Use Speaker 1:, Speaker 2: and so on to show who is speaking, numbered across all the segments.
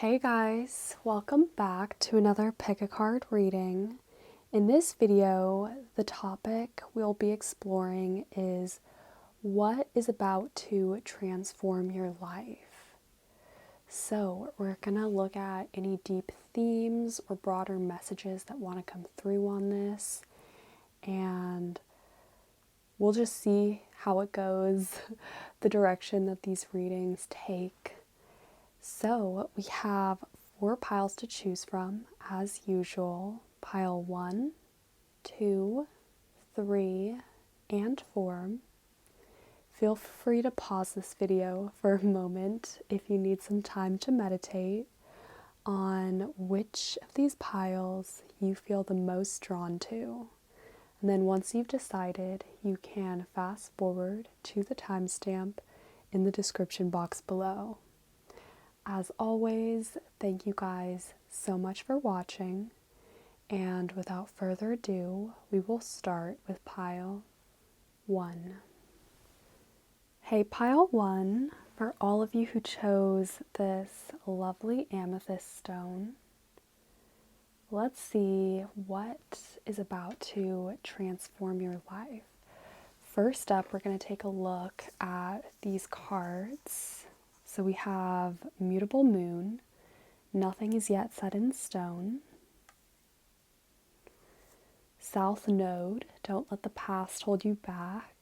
Speaker 1: Hey guys, welcome back to another pick a card reading. In this video, the topic we'll be exploring is what is about to transform your life. So we're gonna look at any deep themes or broader messages that want to come through on this, and we'll just see how it goes, the direction that these readings take. So we have 4 piles to choose from, as usual. Pile 1, 2, 3, and 4. Feel free to pause this video for a moment if you need some time to meditate on which of these piles you feel the most drawn to. And then once you've decided, you can fast forward to the timestamp in the description box below. As always, thank you guys so much for watching, and without further ado, we will start with pile 1. Hey, pile 1, for all of you who chose this lovely amethyst stone, let's see what is about to transform your life. First up, we're going to take a look at these cards. So we have Mutable Moon, Nothing is Yet Set in Stone, South Node, Don't Let the Past Hold You Back,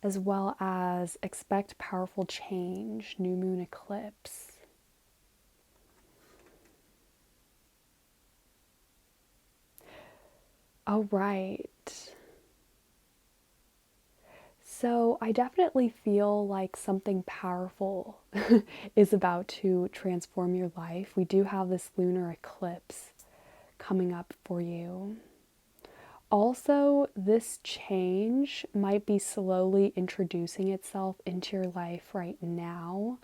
Speaker 1: as well as Expect Powerful Change, New Moon Eclipse. Oh, right. So I definitely feel like something powerful is about to transform your life. We do have this lunar eclipse coming up for you. Also, this change might be slowly introducing itself into your life right now,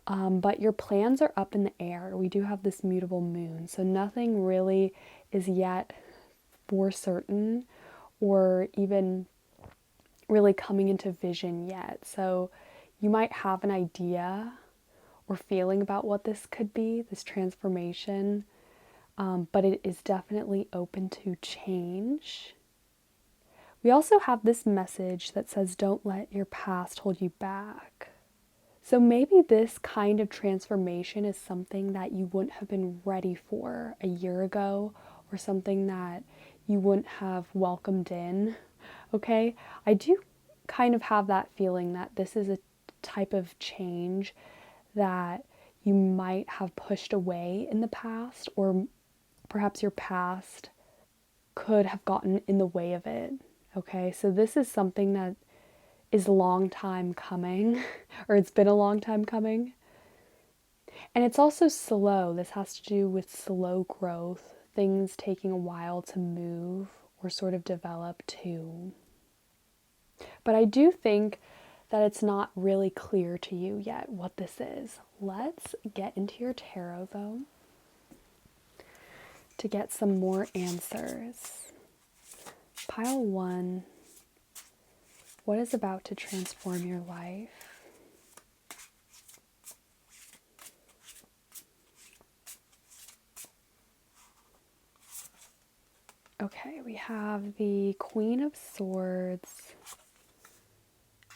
Speaker 1: but your plans are up in the air. We do have this mutable moon, so nothing really is yet for certain or even really coming into vision yet. So you might have an idea or feeling about what this could be, this transformation, but it is definitely open to change. We also have this message that says, don't let your past hold you back. So maybe this kind of transformation is something that you wouldn't have been ready for a year ago, or something that you wouldn't have welcomed in. Okay, I do kind of have that feeling that this is a type of change that you might have pushed away in the past, or perhaps your past could have gotten in the way of it. Okay, so this is something that is a long time coming, or it's been a long time coming. And it's also slow. This has to do with slow growth, things taking a while to move or sort of develop too. But I do think that it's not really clear to you yet what this is. Let's get into your tarot though to get some more answers. Pile 1, what is about to transform your life? Okay, we have the Queen of Swords,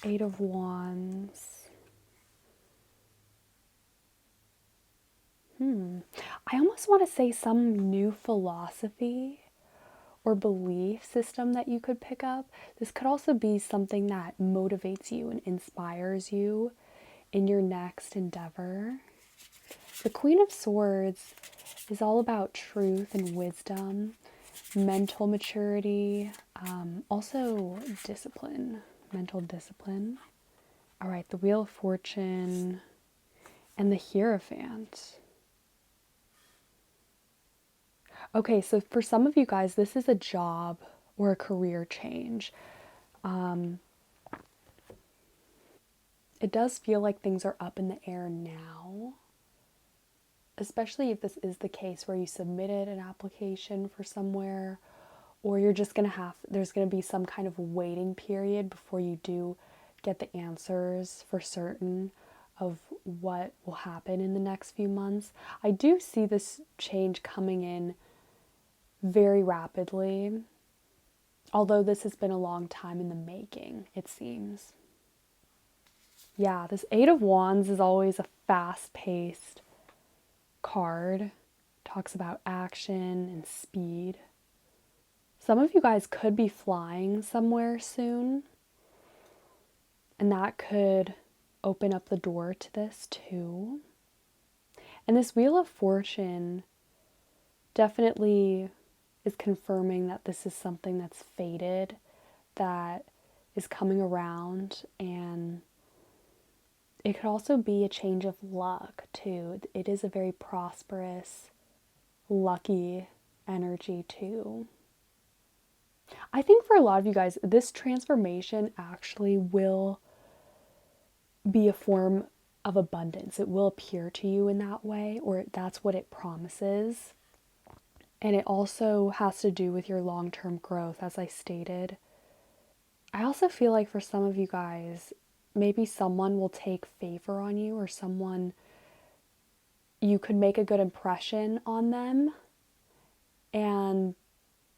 Speaker 1: 8 of Wands. I almost want to say some new philosophy or belief system that you could pick up. This could also be something that motivates you and inspires you in your next endeavor. The Queen of Swords is all about truth and wisdom, mental maturity, also discipline, mental discipline. All right, the Wheel of Fortune and the Hierophant. Okay, so for some of you guys, this is a job or a career change. It does feel like things are up in the air now, especially if this is the case where you submitted an application for somewhere, or you're just going to there's going to be some kind of waiting period before you do get the answers for certain. of what will happen in the next few months. I do see this change coming in very rapidly, although this has been a long time in the making, it seems. Yeah, this Eight of Wands is always a fast-paced card. Talks about action and speed. Some of you guys could be flying somewhere soon, and that could open up the door to this too. And this Wheel of Fortune definitely is confirming that this is something that's fated, that is coming around, and it could also be a change of luck too. It is a very prosperous, lucky energy too. I think for a lot of you guys, this transformation actually will be a form of abundance. It will appear to you in that way, or that's what it promises. And it also has to do with your long-term growth, as I stated. I also feel like for some of you guys, maybe someone will take favor on you, or someone, you could make a good impression on them, and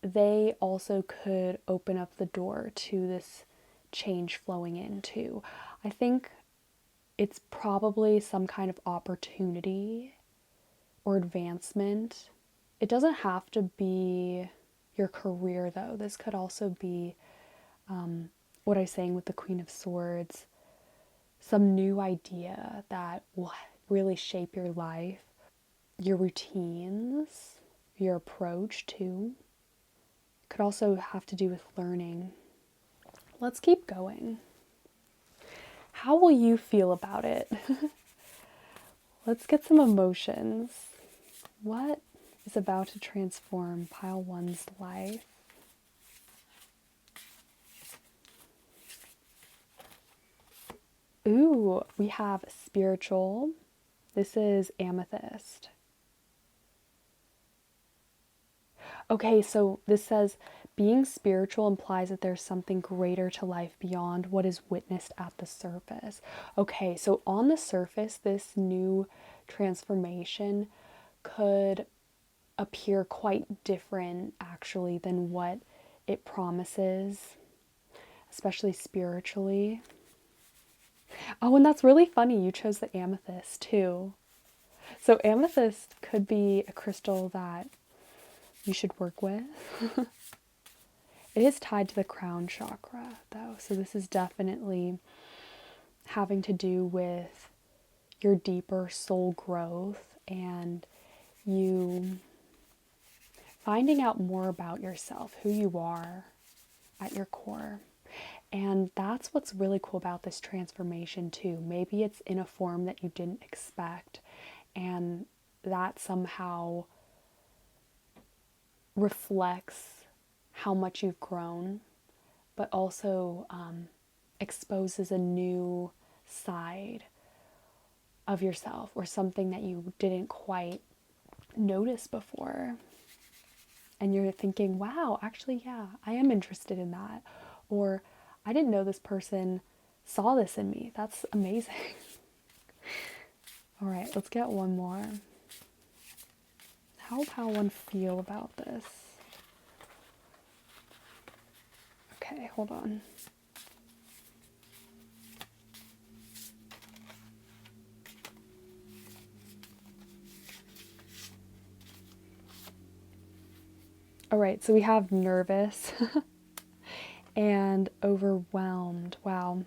Speaker 1: they also could open up the door to this change flowing in too. I think it's probably some kind of opportunity or advancement. It doesn't have to be your career though. This could also be what I was saying with the Queen of Swords, some new idea that will really shape your life, your routines, your approach too. Could also have to do with learning. Let's keep going. How will you feel about it? Let's get some emotions. What is about to transform Pile 1's life? Ooh, we have spiritual. This is Amethyst. Okay, so this says being spiritual implies that there's something greater to life beyond what is witnessed at the surface. Okay, so on the surface, this new transformation could appear quite different actually than what it promises, especially spiritually. Oh, and that's really funny. You chose the amethyst too. So amethyst could be a crystal that you should work with. It is tied to the crown chakra though, so this is definitely having to do with your deeper soul growth and you finding out more about yourself, who you are at your core. And that's what's really cool about this transformation too. Maybe it's in a form that you didn't expect, and that somehow reflects how much you've grown, but also exposes a new side of yourself or something that you didn't quite notice before. And you're thinking, wow, actually, yeah, I am interested in that. Or I didn't know this person saw this in me. That's amazing. All right, let's get one more. How will Pile 1 feel about this? Okay, hold on. All right, so we have nervous and overwhelmed. Wow.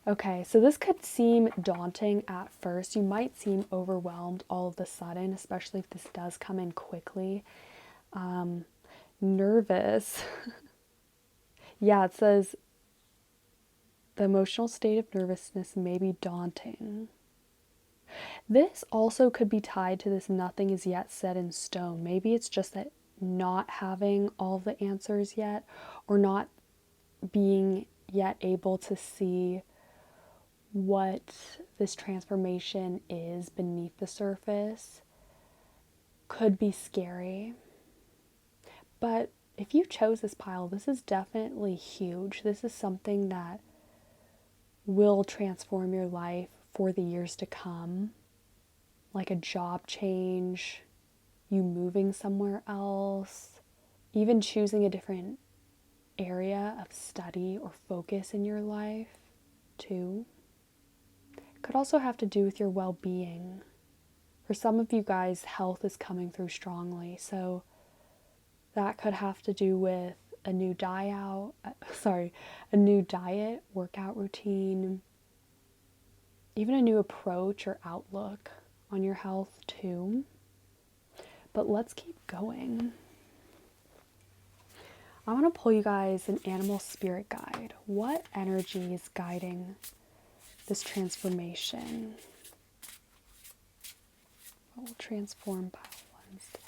Speaker 1: Okay, so this could seem daunting at first. You might seem overwhelmed all of a sudden, especially if this does come in quickly. Nervous. Yeah, it says the emotional state of nervousness may be daunting. This also could be tied to this nothing is yet set in stone. Maybe it's just that not having all the answers yet, or not being yet able to see what this transformation is beneath the surface could be scary. But if you chose this pile, this is definitely huge. This is something that will transform your life for the years to come, like a job change, you moving somewhere else, even choosing a different area of study or focus in your life, too. It could also have to do with your well-being. For some of you guys, health is coming through strongly, so that could have to do with a new diet, workout routine, even a new approach or outlook on your health too. But let's keep going. I want to pull you guys an animal spirit guide. What energy is guiding this transformation? What will transform pile one's life?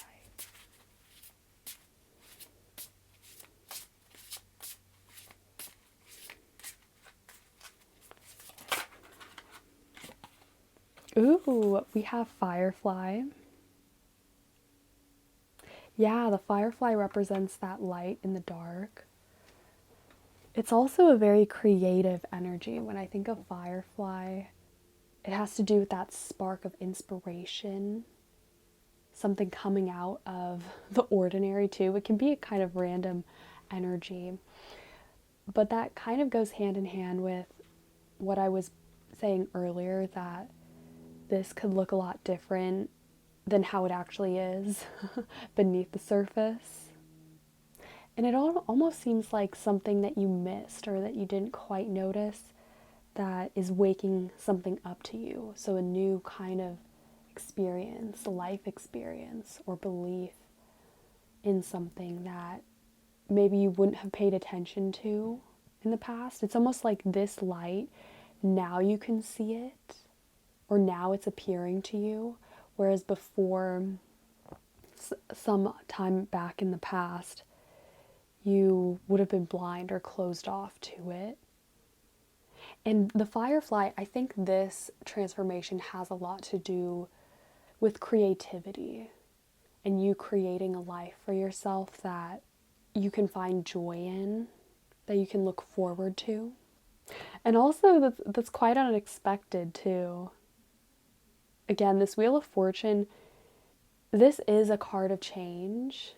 Speaker 1: Ooh, we have Firefly. Yeah, the Firefly represents that light in the dark. It's also a very creative energy. When I think of Firefly, it has to do with that spark of inspiration, something coming out of the ordinary too. It can be a kind of random energy, but that kind of goes hand in hand with what I was saying earlier, that this could look a lot different than how it actually is beneath the surface. And it almost seems like something that you missed or that you didn't quite notice that is waking something up to you. So a new kind of experience, life experience, or belief in something that maybe you wouldn't have paid attention to in the past. It's almost like this light, now you can see it, or now it's appearing to you. Whereas before, some time back in the past, you would have been blind or closed off to it. And the Firefly, I think this transformation has a lot to do with creativity and you creating a life for yourself that you can find joy in, that you can look forward to. And also that's quite unexpected too. Again, this Wheel of Fortune, this is a card of change,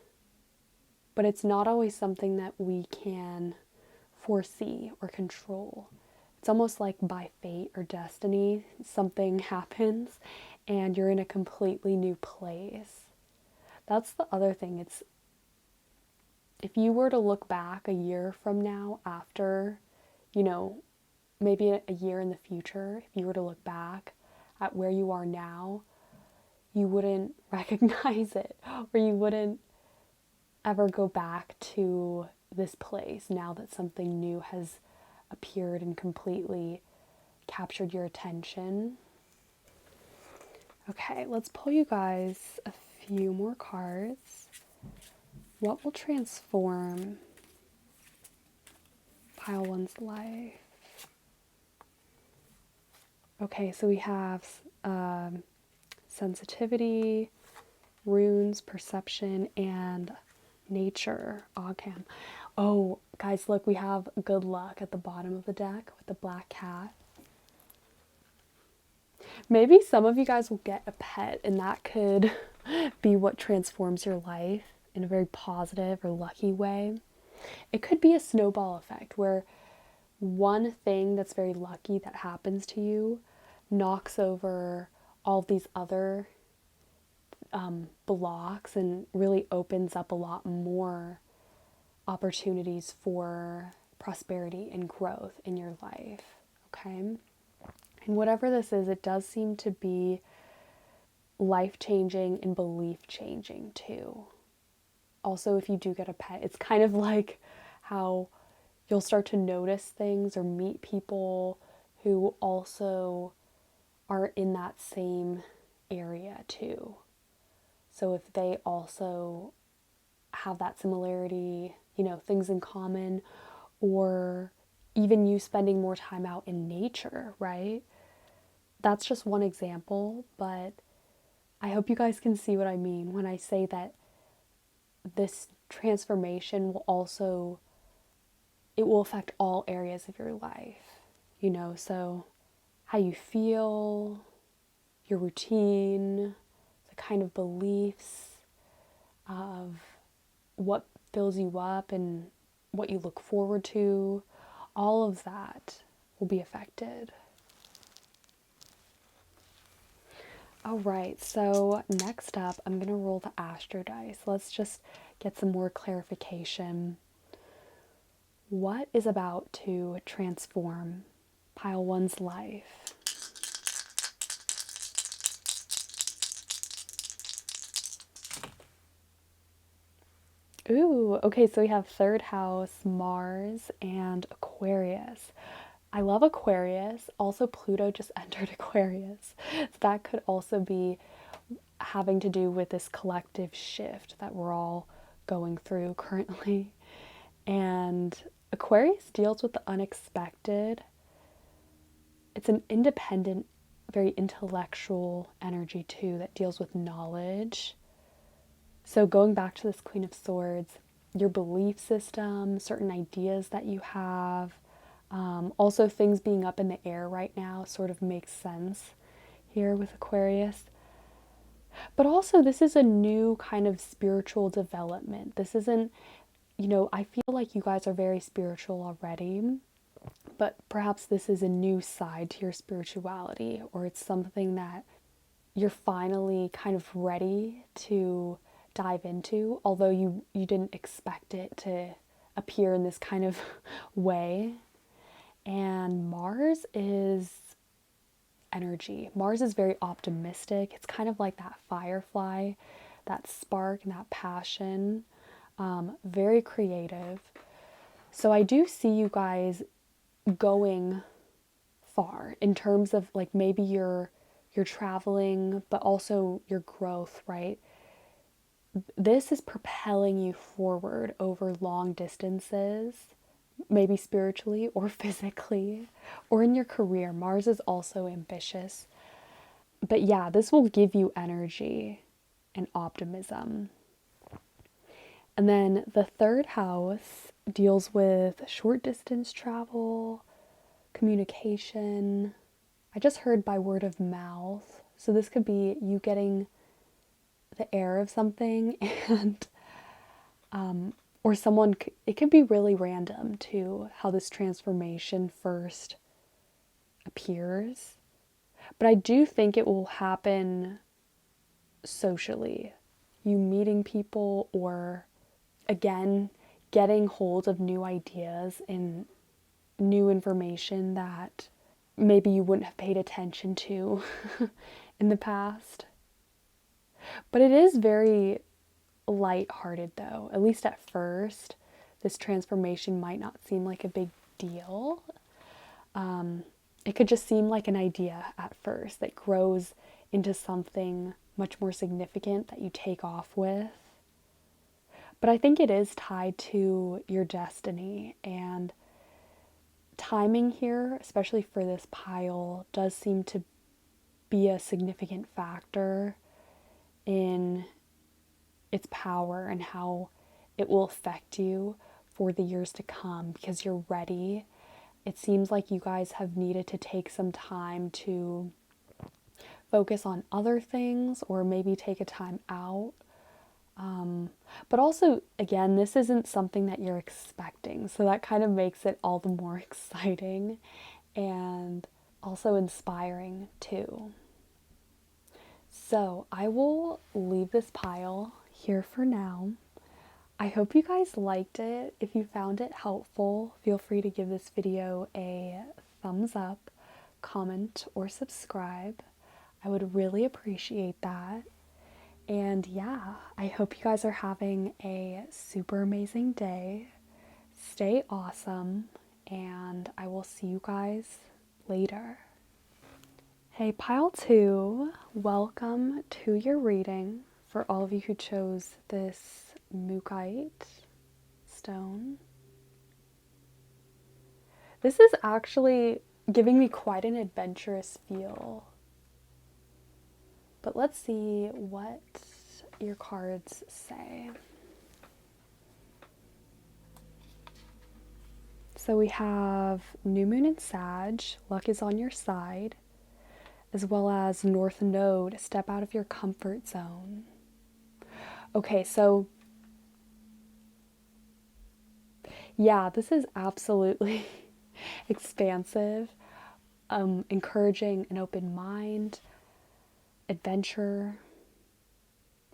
Speaker 1: but it's not always something that we can foresee or control. It's almost like by fate or destiny, something happens and you're in a completely new place. That's the other thing. It's, if you were to look back a year from now after, maybe a year in the future, if you were to look back at where you are now, you wouldn't recognize it, or you wouldn't ever go back to this place now that something new has appeared and completely captured your attention. Okay, let's pull you guys a few more cards. What will transform pile one's life? Okay, so we have sensitivity, runes, perception, and nature. Ogham. Oh, guys, look, we have good luck at the bottom of the deck with the black cat. Maybe some of you guys will get a pet, and that could be what transforms your life in a very positive or lucky way. It could be a snowball effect where one thing that's very lucky that happens to you knocks over all these other blocks and really opens up a lot more opportunities for prosperity and growth in your life. Okay? And whatever this is, it does seem to be life-changing and belief-changing too. Also, if you do get a pet, it's kind of like how you'll start to notice things or meet people who also are in that same area too. So if they also have that similarity, things in common, or even you spending more time out in nature, right? That's just one example, but I hope you guys can see what I mean when I say that this transformation will also, it will affect all areas of your life, you know, so how you feel, your routine, the kind of beliefs of what fills you up and what you look forward to, all of that will be affected. All right, so next up, I'm going to roll the Astro dice. Let's just get some more clarification. What is about to transform Pile 1's life? Ooh, okay, so we have third house, Mars, and Aquarius. I love Aquarius. Also, Pluto just entered Aquarius. So that could also be having to do with this collective shift that we're all going through currently. And Aquarius deals with the unexpected. It's an independent, very intellectual energy too that deals with knowledge. So going back to this Queen of Swords, your belief system, certain ideas that you have, also things being up in the air right now sort of makes sense here with Aquarius. But also this is a new kind of spiritual development. This isn't, you know, I feel like you guys are very spiritual already, but perhaps this is a new side to your spirituality, or it's something that you're finally kind of ready to dive into, although you didn't expect it to appear in this kind of way. And Mars is energy. Mars is very optimistic. It's kind of like that firefly, that spark and that passion. Very creative. So I do see you guys going far in terms of like maybe you're traveling, but also your growth, right? This is propelling you forward over long distances, maybe spiritually or physically, or in your career. Mars is also ambitious. But yeah, this will give you energy and optimism. And then the third house deals with short distance travel, communication. I just heard by word of mouth. So this could be you getting the air of something and or someone, it could be really random too, how this transformation first appears. But I do think it will happen socially. You meeting people, or again, getting hold of new ideas and new information that maybe you wouldn't have paid attention to in the past. But it is very light-hearted though, at least at first. This transformation might not seem like a big deal. It could just seem like an idea at first that grows into something much more significant that you take off with. But I think it is tied to your destiny, and timing here, especially for this pile, does seem to be a significant factor in its power and how it will affect you for the years to come, because you're ready. It seems like you guys have needed to take some time to focus on other things, or maybe take a time out. But also, again, this isn't something that you're expecting, so that kind of makes it all the more exciting and also inspiring too. So I will leave this pile here for now. I hope you guys liked it. If you found it helpful, feel free to give this video a thumbs up, comment, or subscribe. I would really appreciate that. And yeah, I hope you guys are having a super amazing day. Stay awesome, and I will see you guys later. Hey, Pile 2, welcome to your reading for all of you who chose this Mookaite stone. This is actually giving me quite an adventurous feel. But let's see what your cards say. So we have New Moon in Sag, luck is on your side, as well as North Node, step out of your comfort zone. Okay, so yeah, this is absolutely expansive, encouraging an open mind, adventure.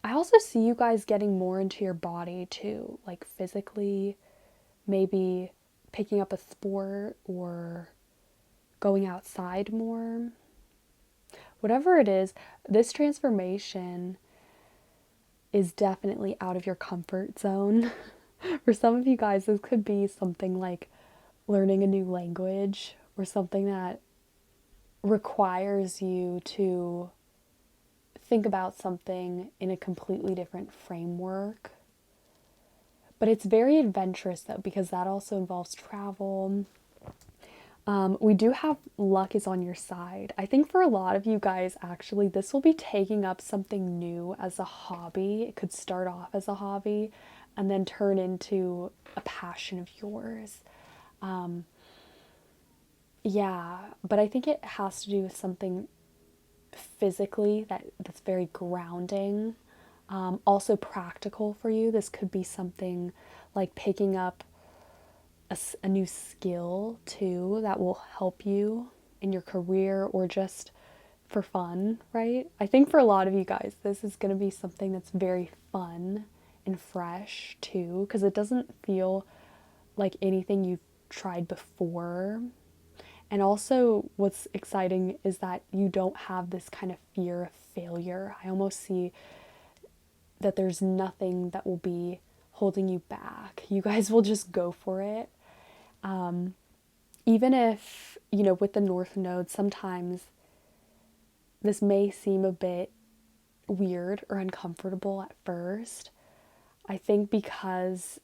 Speaker 1: I also see you guys getting more into your body too, like physically, maybe picking up a sport or going outside more. Whatever it is, this transformation is definitely out of your comfort zone. For some of you guys, this could be something like learning a new language or something that requires you to think about something in a completely different framework. But it's very adventurous though, because that also involves travel. We do have luck is on your side. I think for a lot of you guys, actually, this will be taking up something new as a hobby. It could start off as a hobby and then turn into a passion of yours. Yeah, but I think it has to do with something physically that's very grounding. Also practical for you. This could be something like picking up a new skill too that will help you in your career or just for fun, right? I think for a lot of you guys, this is going to be something that's very fun and fresh too, because it doesn't feel like anything you've tried before. And also, what's exciting is that you don't have this kind of fear of failure. I almost see that there's nothing that will be holding you back. You guys will just go for it. Even if, with the North Node, sometimes this may seem a bit weird or uncomfortable at first. I think because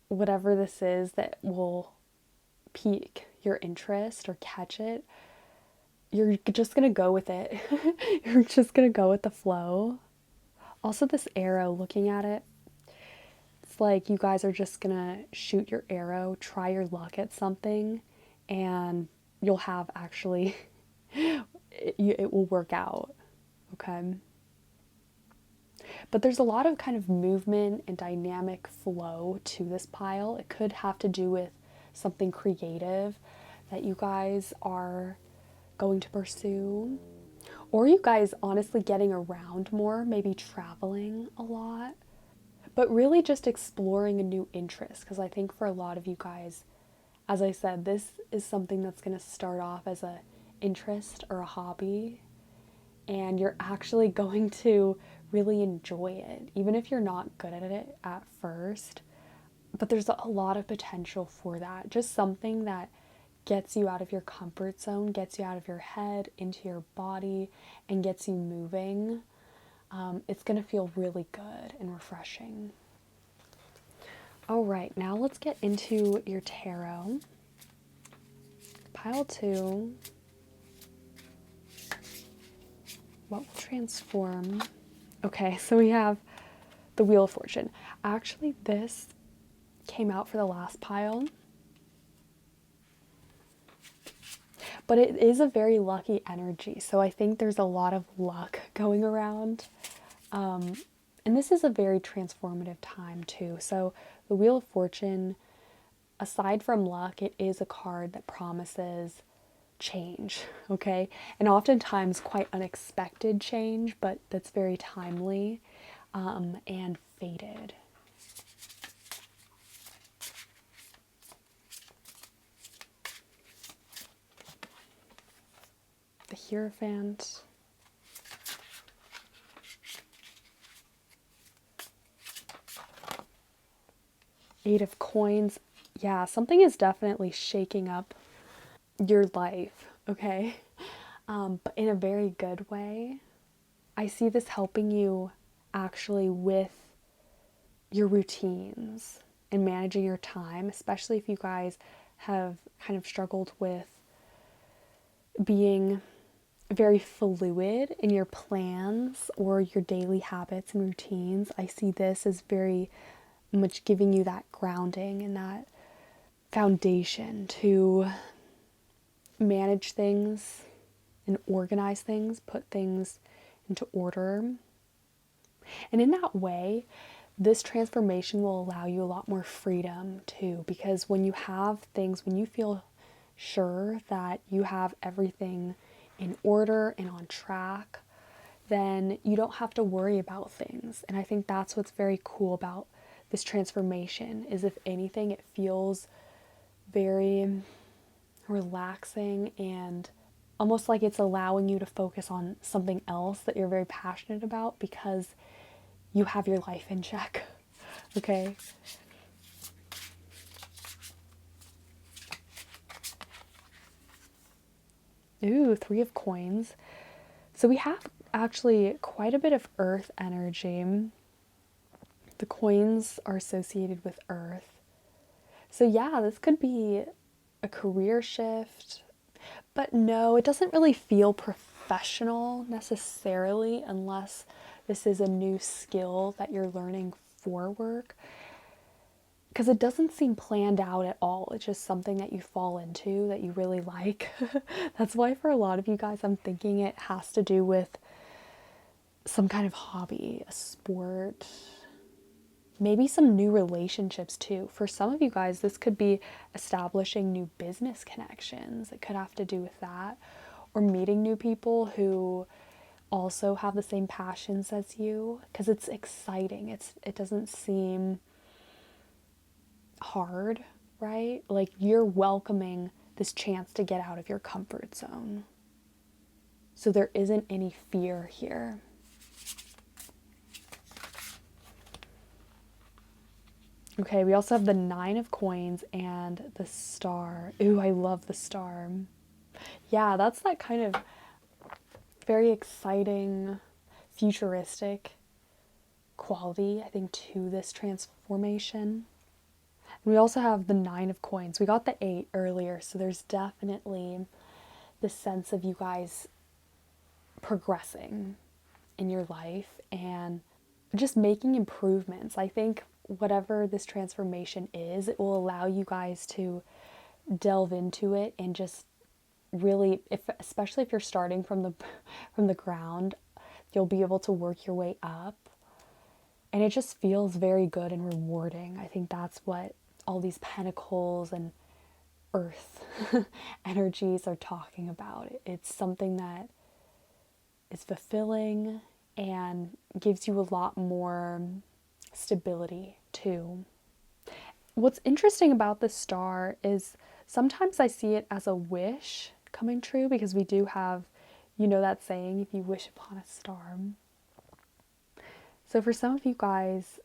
Speaker 1: whatever this is that will pique your interest or catch it, you're just gonna go with it. You're just gonna go with the flow. Also, this arrow, looking at it, it's like you guys are just gonna shoot your arrow, try your luck at something, and you'll have actually, it will work out. Okay. But there's a lot of kind of movement and dynamic flow to this pile. It could have to do with something creative that you guys are going to pursue, or you guys honestly getting around more, maybe traveling a lot, but really just exploring a new interest. Because I think for a lot of you guys, as I said, this is something that's going to start off as a interest or a hobby, and you're actually going to really enjoy it, even if you're not good at it at first. But there's a lot of potential for that. Just something that gets you out of your comfort zone, gets you out of your head, into your body, and gets you moving. It's going to feel really good and refreshing. All right, now let's get into your tarot. Pile 2. What will transform? Okay, so we have the Wheel of Fortune. Actually, this came out for the last pile. But it is a very lucky energy. So I think there's a lot of luck going around. And this is a very transformative time too. So the Wheel of Fortune, aside from luck, it is a card that promises change, okay? And oftentimes quite unexpected change, but that's very timely and fated. The Hierophant. Eight of Coins. Yeah, something is definitely shaking up your life, okay? But in a very good way. I see this helping you actually with your routines and managing your time, especially if you guys have kind of struggled with being very fluid in your plans or your daily habits and routines. I see this as very much giving you that grounding and that foundation to manage things and organize things, put things into order. And in that way, this transformation will allow you a lot more freedom too, because when you have things, when you feel sure that you have everything in order and on track, then you don't have to worry about things. And I think that's what's very cool about this transformation, is if anything, it feels very relaxing and almost like it's allowing you to focus on something else that you're very passionate about because you have your life in check. Okay? Ooh, 3 of coins. So we have actually quite a bit of earth energy. The coins are associated with earth. So yeah, this could be a career shift. But no, it doesn't really feel professional necessarily unless this is a new skill that you're learning for work. Because it doesn't seem planned out at all. It's just something that you fall into that you really like. That's why for a lot of you guys, I'm thinking it has to do with some kind of hobby, a sport, maybe some new relationships too. For some of you guys, this could be establishing new business connections. It could have to do with that. Or meeting new people who also have the same passions as you, because it's exciting. It doesn't seem hard, right? Like you're welcoming this chance to get out of your comfort zone. So there isn't any fear here. Okay, we also have the 9 of coins and the star. Ooh, I love the star. Yeah, that's that kind of very exciting, futuristic quality, I think, to this transformation. And we also have the 9 of coins. We got the 8 earlier, so there's definitely this sense of you guys progressing in your life and just making improvements. I think whatever this transformation is, it will allow you guys to delve into it and just really, especially if you're starting from the ground, you'll be able to work your way up. And it just feels very good and rewarding. I think that's what all these pentacles and earth energies are talking about. It's something that is fulfilling and gives you a lot more stability too. What's interesting about the star is sometimes I see it as a wish coming true, because we do have, that saying, if you wish upon a star. So for some of you guys,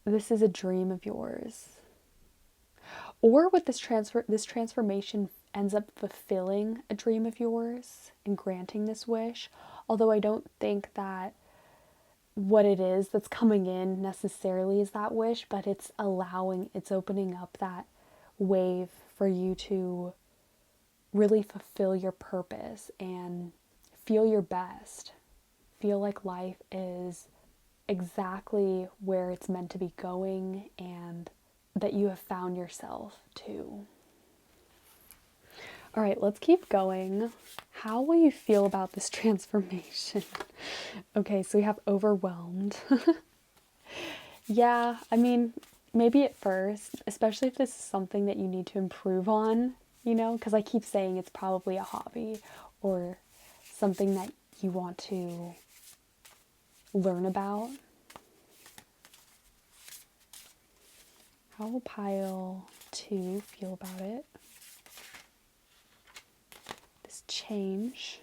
Speaker 1: this is a dream of yours. Or with this transformation ends up fulfilling a dream of yours and granting this wish. Although I don't think that what it is that's coming in necessarily is that wish, but it's opening up that wave for you to really fulfill your purpose and feel your best. Feel like life is exactly where it's meant to be going and that you have found yourself too. All right, let's keep going. How will you feel about this transformation? Okay, so we have overwhelmed. Yeah, I mean, maybe at first, especially if this is something that you need to improve on, because I keep saying it's probably a hobby or something that you want to learn about. How will pile 2 feel about it? This change.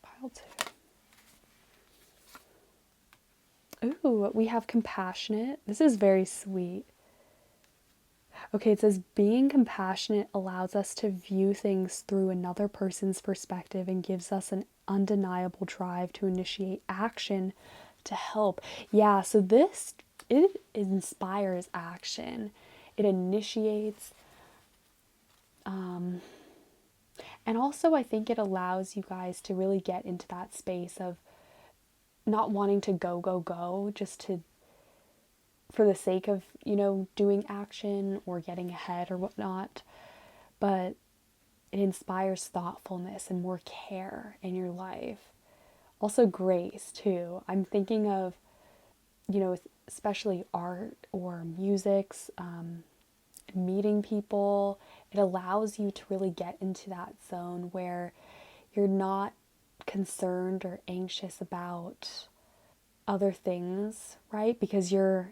Speaker 1: Pile 2. Ooh, we have compassionate. This is very sweet. Okay, it says being compassionate allows us to view things through another person's perspective and gives us an undeniable drive to initiate action to help. Yeah, so it inspires action. It initiates. And also I think it allows you guys to really get into that space of not wanting to go, just to for the sake of, doing action or getting ahead or whatnot, but it inspires thoughtfulness and more care in your life. Also grace too. I'm thinking of, especially art or musics, meeting people. It allows you to really get into that zone where you're not concerned or anxious about other things, right? Because you're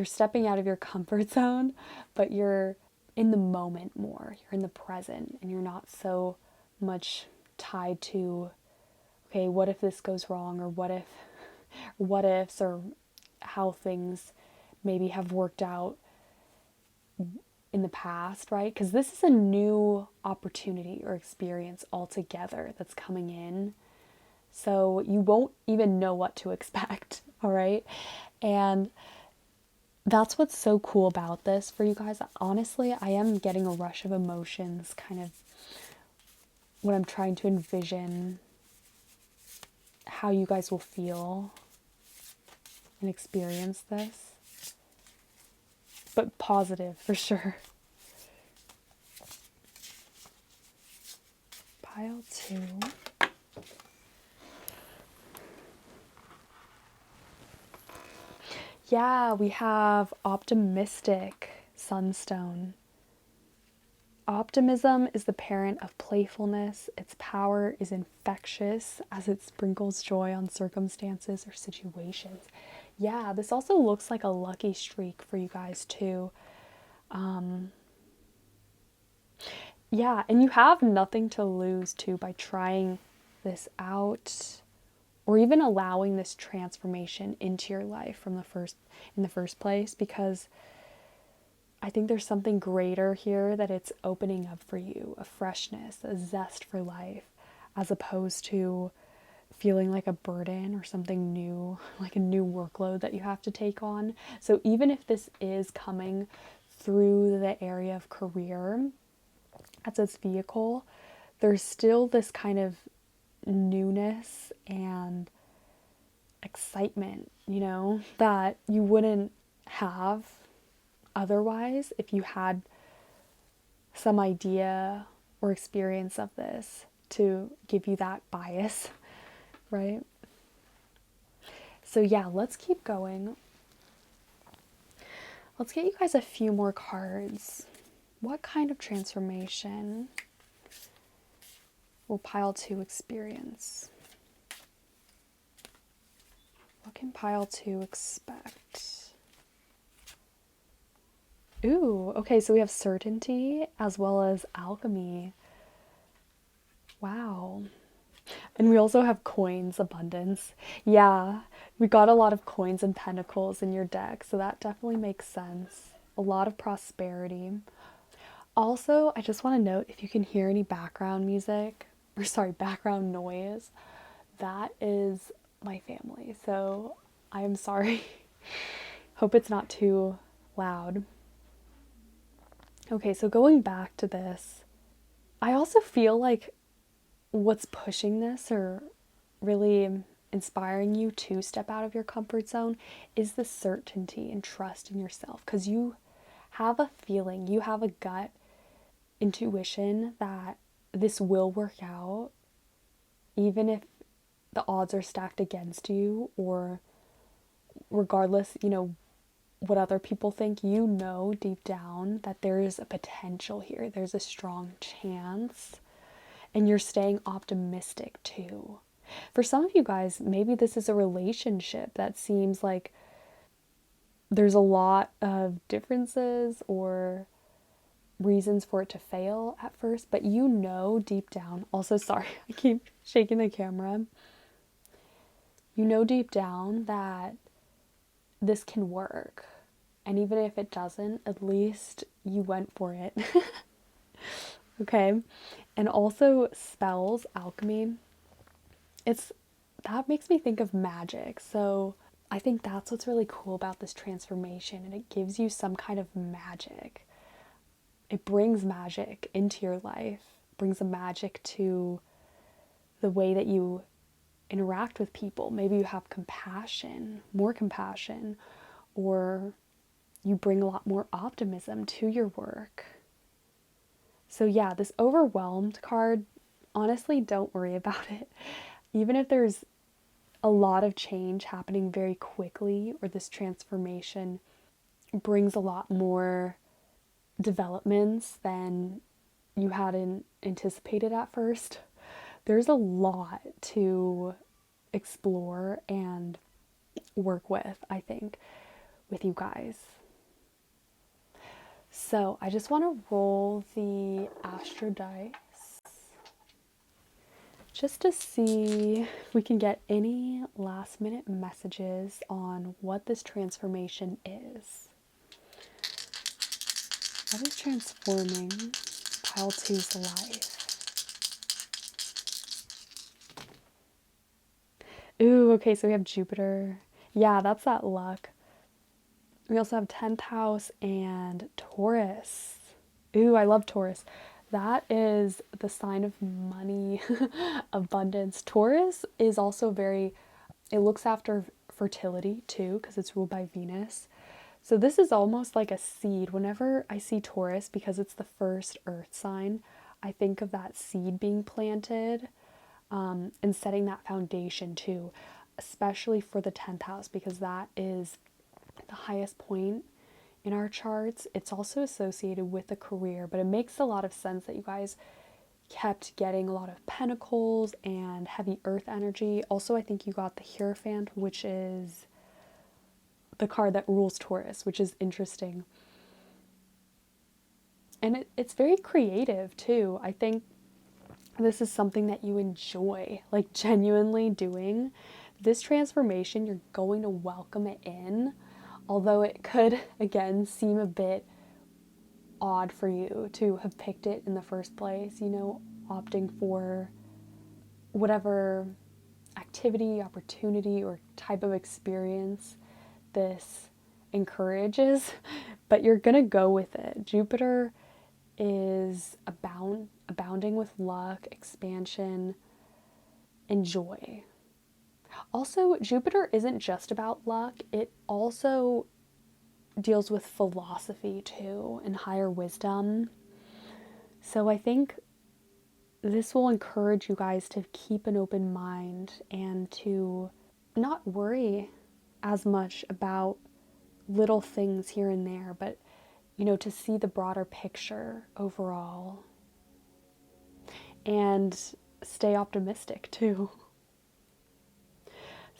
Speaker 1: stepping out of your comfort zone, but you're in the moment more. You're in the present, and you're not so much tied to, okay, what if this goes wrong, or what ifs, or how things maybe have worked out in the past, right? Because this is a new opportunity or experience altogether that's coming in. So you won't even know what to expect, all right? And that's what's so cool about this for you guys. Honestly, I am getting a rush of emotions, kind of when I'm trying to envision how you guys will feel and experience this. But positive for sure. Pile 2. Yeah, we have optimistic sunstone. Optimism is the parent of playfulness. Its power is infectious as it sprinkles joy on circumstances or situations. Yeah, this also looks like a lucky streak for you guys too. Yeah, and you have nothing to lose too by trying this out, or even allowing this transformation into your life in the first place, because I think there's something greater here that it's opening up for you, a freshness, a zest for life, as opposed to feeling like a burden or something new, like a new workload that you have to take on. So even if this is coming through the area of career as its vehicle, there's still this kind of newness and excitement, that you wouldn't have otherwise if you had some idea or experience of this to give you that bias, right? So yeah, let's keep going. Let's get you guys a few more cards. What kind of transformation will pile 2 experience? What can pile 2 expect? Ooh, okay, so we have certainty as well as alchemy. Wow. And we also have coins abundance. Yeah, we got a lot of coins and pentacles in your deck, so that definitely makes sense. A lot of prosperity. Also, I just want to note, if you can hear any background music, or sorry, background noise, that is my family. So I am sorry. Hope it's not too loud. Okay, so going back to this, I also feel like what's pushing this or really inspiring you to step out of your comfort zone is the certainty and trust in yourself, because you have a feeling, you have a gut intuition that this will work out, even if the odds are stacked against you, or regardless, what other people think. Deep down that there is a potential here, there's a strong chance, and you're staying optimistic too. For some of you guys, maybe this is a relationship that seems like there's a lot of differences or reasons for it to fail at first, but deep down, also sorry, I keep shaking the camera. Deep down that this can work. And even if it doesn't, at least you went for it. Okay. And also spells, alchemy, that makes me think of magic. So I think that's what's really cool about this transformation, and it gives you some kind of magic. It brings magic into your life, brings a magic to the way that you interact with people. Maybe you have compassion, more compassion, or you bring a lot more optimism to your work. So yeah, this overwhelmed card, honestly, don't worry about it. Even if there's a lot of change happening very quickly, or this transformation brings a lot more developments than you hadn't anticipated at first, there's a lot to explore and work with, I think, with you guys. So I just want to roll the Astro dice just to see if we can get any last minute messages on what this transformation is. What is transforming pile two's life? Ooh, okay, so we have Jupiter. Yeah, that's that luck. We also have 10th house and Taurus. Ooh, I love Taurus. That is the sign of money, abundance. Taurus is also very, it looks after fertility too, because it's ruled by Venus. So this is almost like a seed. Whenever I see Taurus, because it's the first earth sign, I think of that seed being planted, and setting that foundation too, especially for the 10th house, because that is the highest point in our charts. It's also associated with a career, but it makes a lot of sense that you guys kept getting a lot of pentacles and heavy earth energy. Also, I think you got the Hierophant, which is the card that rules Taurus, which is interesting. And it's very creative too. I think this is something that you enjoy, like genuinely doing. This transformation, you're going to welcome it in, although it could, again, seem a bit odd for you to have picked it in the first place, you know, opting for whatever activity, opportunity, or type of experience this encourages, but you're gonna go with it. Jupiter is abounding with luck, expansion, and joy. Also, Jupiter isn't just about luck, it also deals with philosophy too and higher wisdom. So I think this will encourage you guys to keep an open mind and to not worry as much about little things here and there, but you know, to see the broader picture overall and stay optimistic too.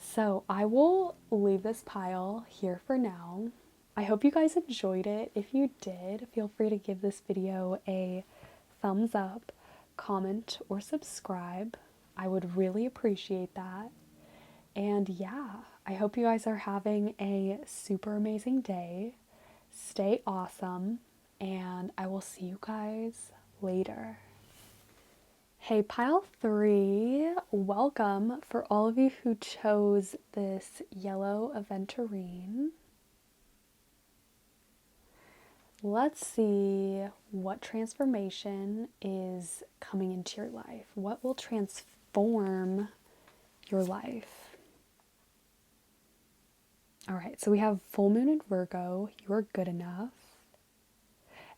Speaker 1: So I will leave this pile here for now. I hope you guys enjoyed it. If you did, feel free to give this video a thumbs up, comment, or subscribe. I would really appreciate that. And yeah, I hope you guys are having a super amazing day. Stay awesome, and I will see you guys later. Hey, pile 3, welcome for all of you who chose this yellow Aventurine. Let's see what transformation is coming into your life. What will transform your life? All right, so we have full moon in Virgo, you're good enough,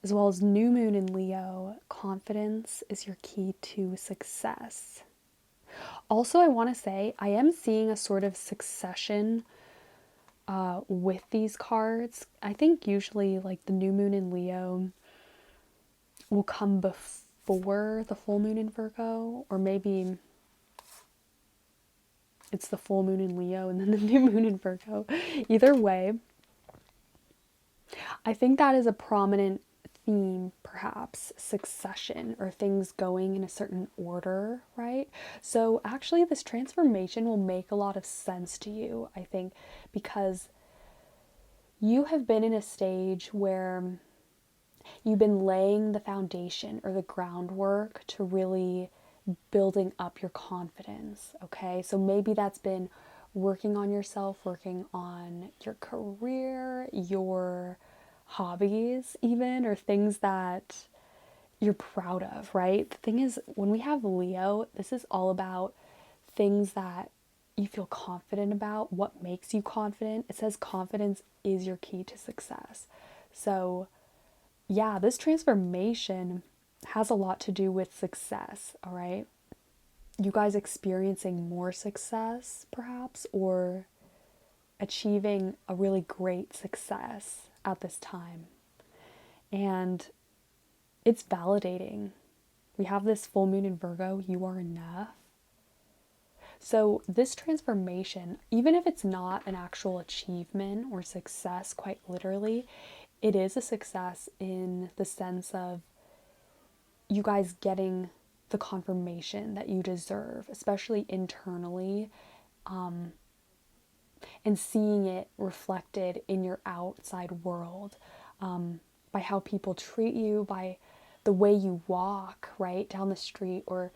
Speaker 1: as well as new moon in Leo, confidence is your key to success. Also, I want to say, I am seeing a sort of succession with these cards. I think usually like the new moon in Leo will come before the full moon in Virgo, or maybe it's the full moon in Leo and then the new moon in Virgo. Either way, I think that is a prominent theme, perhaps, succession, or things going in a certain order, right? So actually this transformation will make a lot of sense to you, I think, because you have been in a stage where you've been laying the foundation or the groundwork to really building up your confidence, okay? So maybe that's been working on yourself, working on your career, your hobbies even, or things that you're proud of, right? The thing is, when we have Leo, this is all about things that you feel confident about, what makes you confident. It says confidence is your key to success. So, yeah, this transformation has a lot to do with success, all right? You guys experiencing more success, perhaps, or achieving a really great success at this time. And it's validating. We have this full moon in Virgo, you are enough. So, this transformation, even if it's not an actual achievement or success, quite literally, it is a success in the sense of you guys getting the confirmation that you deserve, especially internally, and seeing it reflected in your outside world, by how people treat you, by the way you walk, right, down the street, or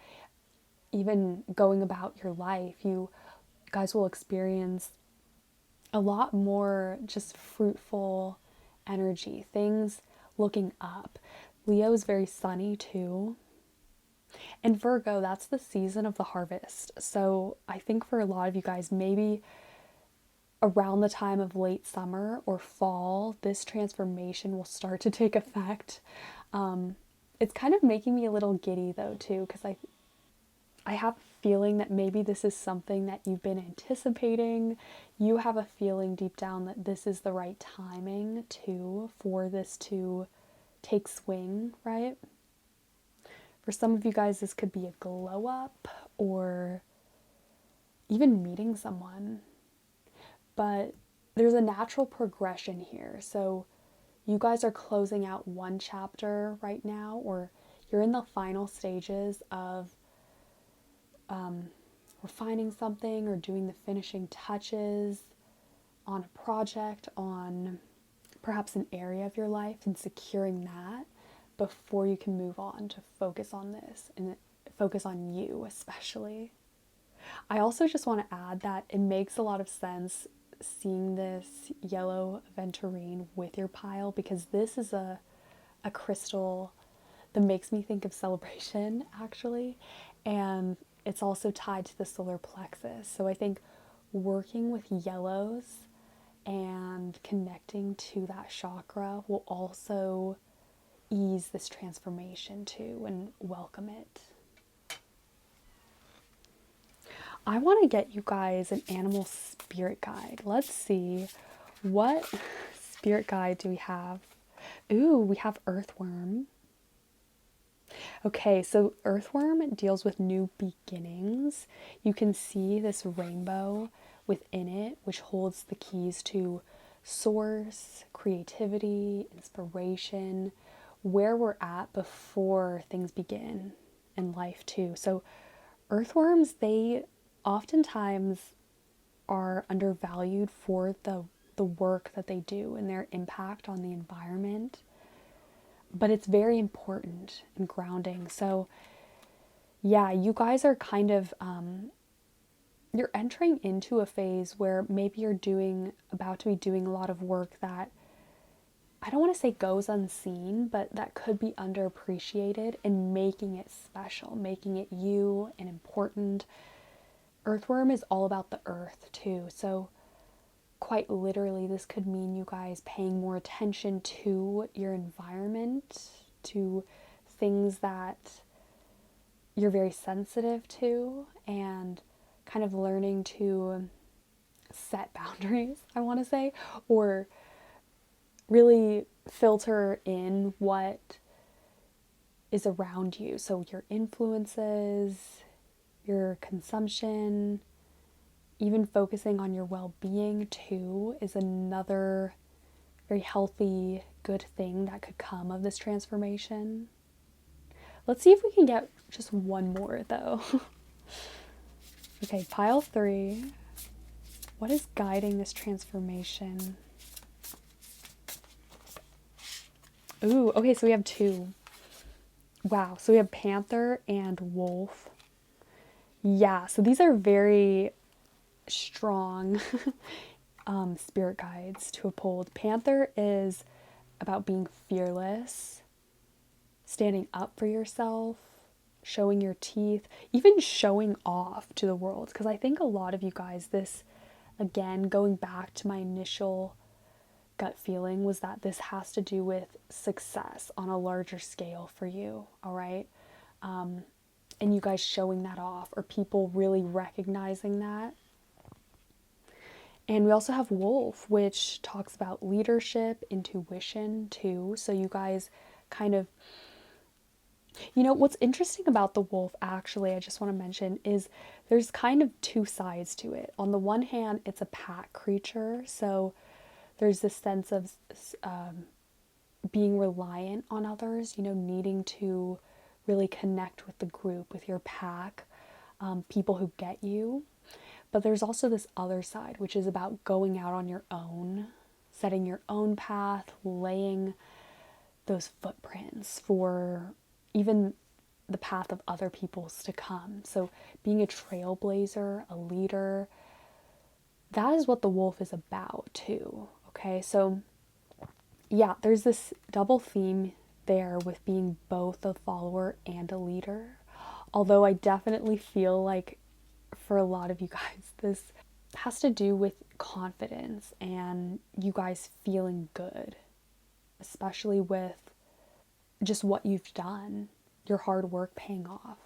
Speaker 1: even going about your life. You guys will experience a lot more just fruitful energy, things looking up. Leo is very sunny too. And Virgo, that's the season of the harvest. So I think for a lot of you guys, maybe around the time of late summer or fall, this transformation will start to take effect. It's kind of making me a little giddy though too, because I have a feeling that maybe this is something that you've been anticipating. You have a feeling deep down that this is the right timing too for this to take swing, right? For some of you guys, this could be a glow up or even meeting someone. But there's a natural progression here. So you guys are closing out one chapter right now, or you're in the final stages of refining something or doing the finishing touches on a project, on perhaps an area of your life, and securing that before you can move on to focus on this and focus on you especially. I also just want to add that it makes a lot of sense seeing this yellow aventurine with your pile, because this is a crystal that makes me think of celebration actually, and it's also tied to the solar plexus. So I think working with yellows and connecting to that chakra will also ease this transformation too and welcome it. I want to get you guys an animal spirit guide. Let's see, what spirit guide do we have? Ooh, we have earthworm. Okay, so earthworm deals with new beginnings. You can see this rainbow within it, which holds the keys to source, creativity, inspiration, where we're at before things begin in life too. So earthworms, they oftentimes are undervalued for the work that they do and their impact on the environment. But it's very important and grounding. So yeah, you guys are kind of you're entering into a phase where maybe you're about to be doing a lot of work that, I don't want to say goes unseen, but that could be underappreciated, and making it special, making it you and important. Earthworm is all about the earth too. So quite literally, this could mean you guys paying more attention to your environment, to things that you're very sensitive to, and kind of learning to set boundaries, I want to say, or really filter in what is around you. So your influences, your consumption, even focusing on your well-being too is another very healthy, good thing that could come of this transformation. Let's see if we can get just one more though. Okay, pile 3. What is guiding this transformation? Ooh, okay, so we have 2. Wow, so we have panther and wolf. Yeah, so these are very strong spirit guides to uphold. Panther is about being fearless, standing up for yourself, showing your teeth, even showing off to the world. Because I think a lot of you guys, this, again, going back to my initial gut feeling, was that this has to do with success on a larger scale for you, all right? And you guys showing that off, or people really recognizing that. And we also have Wolf, which talks about leadership, intuition too. So you guys kind of, what's interesting about the wolf, actually, I just want to mention, is there's kind of two sides to it. On the one hand, it's a pack creature. So there's this sense of being reliant on others, needing to really connect with the group, with your pack, people who get you. But there's also this other side, which is about going out on your own, setting your own path, laying those footprints for even the path of other people's to come. So being a trailblazer, a leader, that is what the wolf is about too. Okay, so yeah, there's this double theme there with being both a follower and a leader. Although I definitely feel like for a lot of you guys, this has to do with confidence and you guys feeling good, especially with just what you've done, your hard work paying off.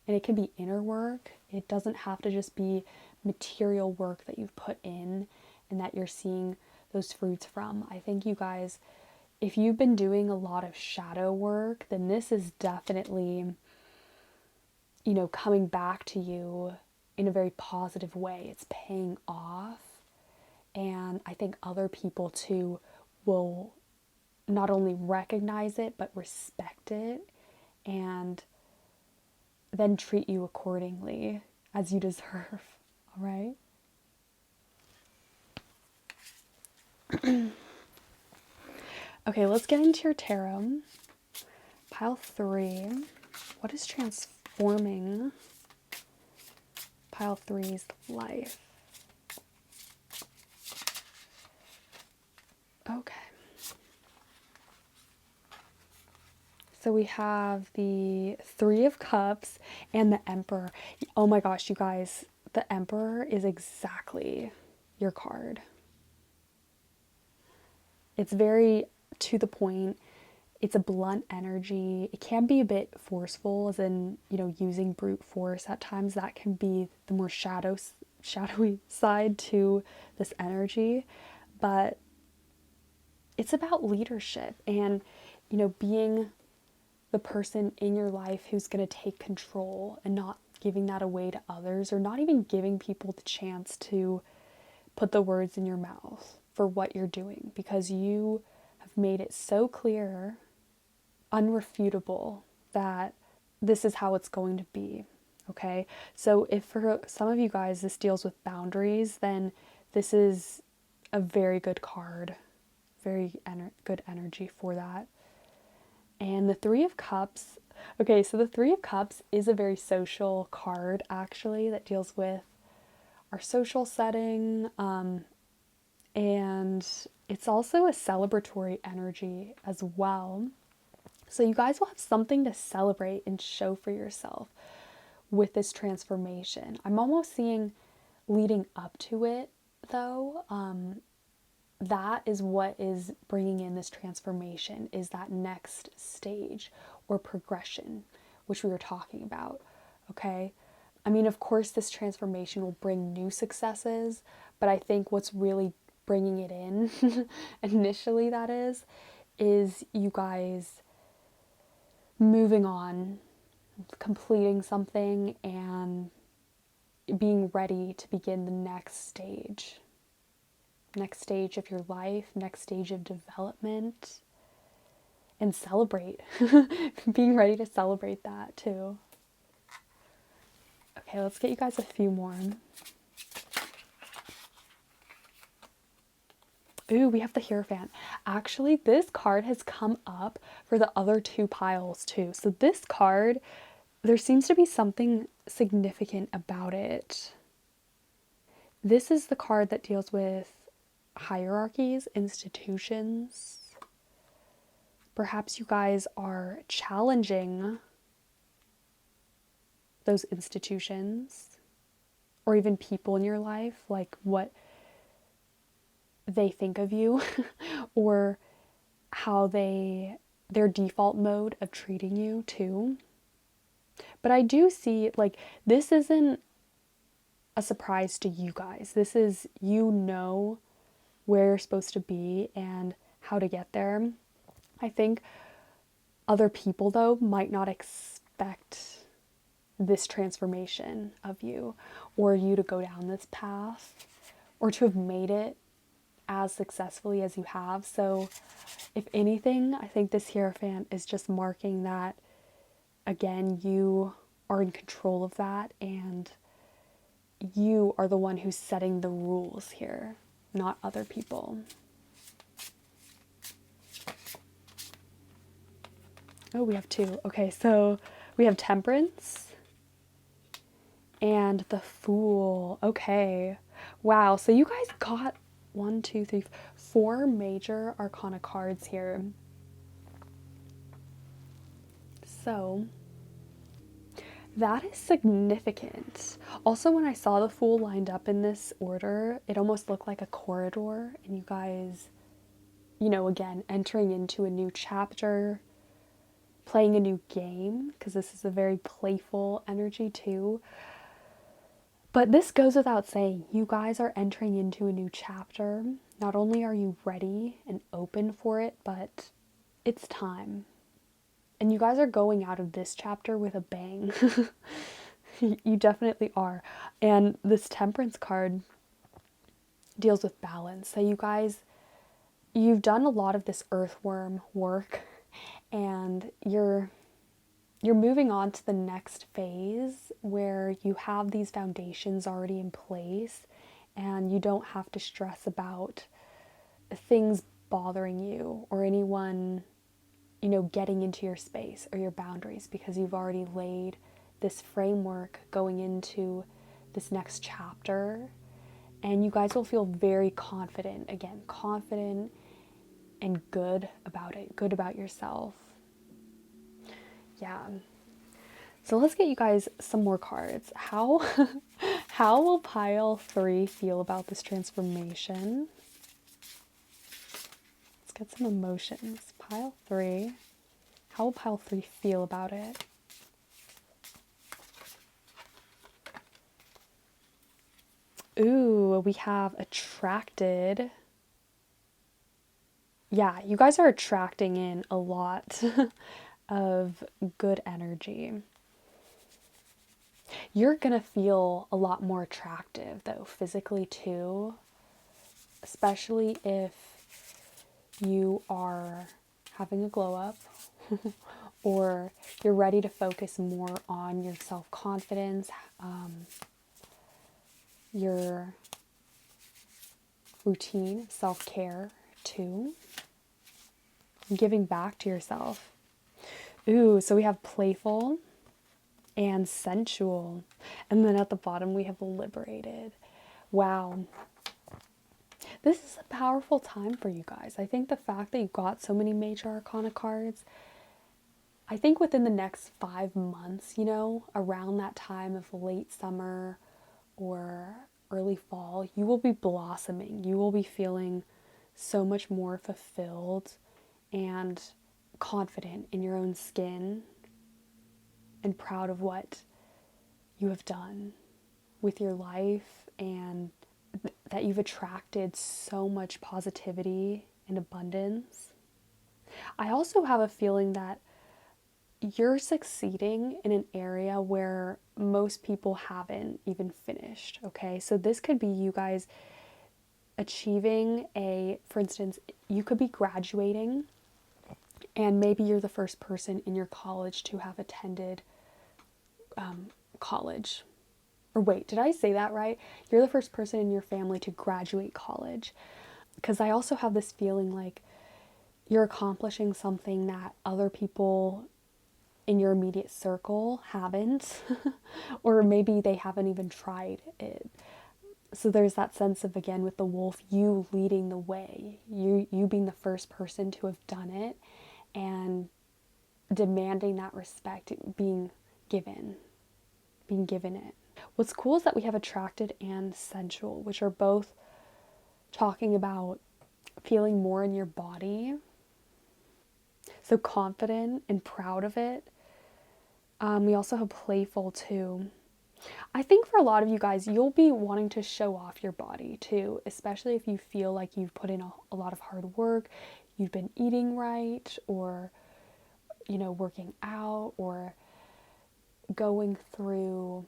Speaker 1: And it can be inner work. It doesn't have to just be material work that you've put in and that you're seeing those fruits from. I think you guys, if you've been doing a lot of shadow work, then this is definitely, coming back to you in a very positive way. It's paying off. And I think other people too will not only recognize it, but respect it and then treat you accordingly as you deserve. All right? Okay, let's get into your tarot. Pile 3. What is transforming Pile 3's life? Okay. So we have the Three of Cups and the Emperor. Oh my gosh, you guys, the Emperor is exactly your card. It's very to the point. It's a blunt energy. It can be a bit forceful, as in, using brute force at times. That can be the more shadowy side to this energy. But it's about leadership and, being the person in your life who's going to take control and not giving that away to others, or not even giving people the chance to put the words in your mouth for what you're doing, because you have made it so clear, unrefutable, that this is how it's going to be. Okay, so if for some of you guys this deals with boundaries, then this is a very good card, very good energy for that. And the Three of Cups, okay, so the Three of Cups is a very social card, actually, that deals with our social setting, and it's also a celebratory energy as well. So you guys will have something to celebrate and show for yourself with this transformation. I'm almost seeing leading up to it, though. That is what is bringing in this transformation, is that next stage or progression, which we were talking about, okay? I mean, of course, this transformation will bring new successes, but I think what's really bringing it in, initially that is you guys moving on, completing something, and being ready to begin the next stage of your life, next stage of development, and celebrate. Being ready to celebrate that too. Okay, let's get you guys a few more. Ooh, we have the Hierophant. Actually, this card has come up for the other two piles too. So this card, there seems to be something significant about it. This is the card that deals with hierarchies, institutions. Perhaps you guys are challenging those institutions or even people in your life, like what they think of you or how their default mode of treating you too. But I do see, like, this isn't a surprise to you guys. This is, you know where you're supposed to be and how to get there. I think other people, though, might not expect this transformation of you or you to go down this path or to have made it as successfully as you have. So if anything, I think this Hierophant is just marking that, again, you are in control of that and you are the one who's setting the rules here, not other people. Oh, we have two. Okay, so we have Temperance and the Fool. Okay. Wow, so you guys got 4 major arcana cards here. So that is significant. Also, when I saw the Fool lined up in this order, it almost looked like a corridor, and you guys, you know, again, entering into a new chapter, playing a new game, because this is a very playful energy too. But this goes without saying, you guys are entering into a new chapter. Not only are you ready and open for it, but it's time. And you guys are going out of this chapter with a bang. You definitely are. And this Temperance card deals with balance. So you guys, you've done a lot of this earthworm work and you're moving on to the next phase where you have these foundations already in place and you don't have to stress about things bothering you or anyone, you know, getting into your space or your boundaries because you've already laid this framework going into this next chapter. And you guys will feel very confident, again, confident and good about it, good about yourself. Yeah. So let's get you guys some more cards. How how will pile 3 feel about this transformation? Let's get some emotions. Pile 3. How will pile 3 feel about it? Ooh, we have attracted. Yeah, you guys are attracting in a lot of good energy. You're gonna feel a lot more attractive though, physically too, especially if you are having a glow up or you're ready to focus more on your self-confidence, your routine, self-care too, giving back to yourself. Ooh, so we have playful and sensual. And then at the bottom we have liberated. Wow. This is a powerful time for you guys. I think the fact that you got so many major arcana cards, I think within the next 5 months, you know, around that time of late summer or early fall, you will be blossoming. You will be feeling so much more fulfilled and confident in your own skin and proud of what you have done with your life and that you've attracted so much positivity and abundance. I also have a feeling that you're succeeding in an area where most people haven't even finished, okay? So this could be you guys achieving for instance, you could be graduating and maybe you're the first person in your college to have attended college. Or wait, did I say that right? You're the first person in your family to graduate college. Because I also have this feeling like you're accomplishing something that other people in your immediate circle haven't. Or maybe they haven't even tried it. So there's that sense of, again, with the wolf, you leading the way. You being the first person to have done it and demanding that respect being given. being given it. What's cool is that we have attracted and sensual, which are both talking about feeling more in your body. So confident and proud of it. We also have playful too. I think for a lot of you guys, you'll be wanting to show off your body too, especially if you feel like you've put in a lot of hard work, you've been eating right, or, working out, or going through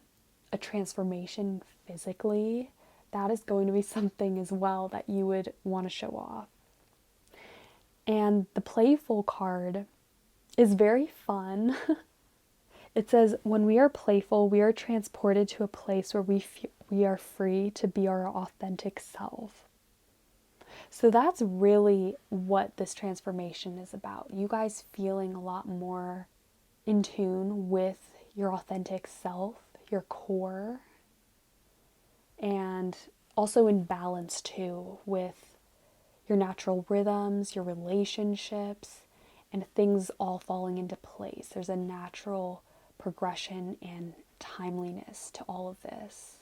Speaker 1: a transformation physically. That is going to be something as well that you would want to show off. And the playful card is very fun. It says, when we are playful, we are transported to a place where we are free to be our authentic self. So that's really what this transformation is about. You guys feeling a lot more in tune with your authentic self, your core, and also in balance too with your natural rhythms, your relationships, and things all falling into place. There's a natural progression and timeliness to all of this.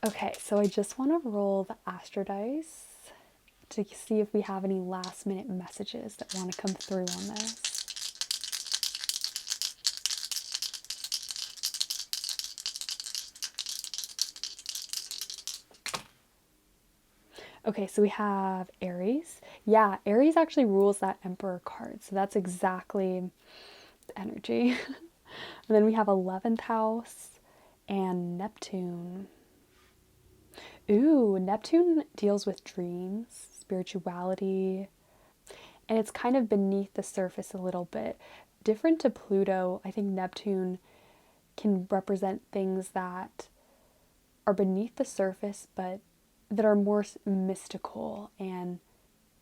Speaker 1: Okay, so I just want to roll the Astro Dice to see if we have any last minute messages that want to come through on this. Okay, so we have Aries. Yeah, Aries actually rules that Emperor card, so that's exactly the energy. And then we have 11th house and Neptune. Ooh, Neptune deals with dreams, spirituality, and it's kind of beneath the surface a little bit. Different to Pluto, I think Neptune can represent things that are beneath the surface, but that are more mystical and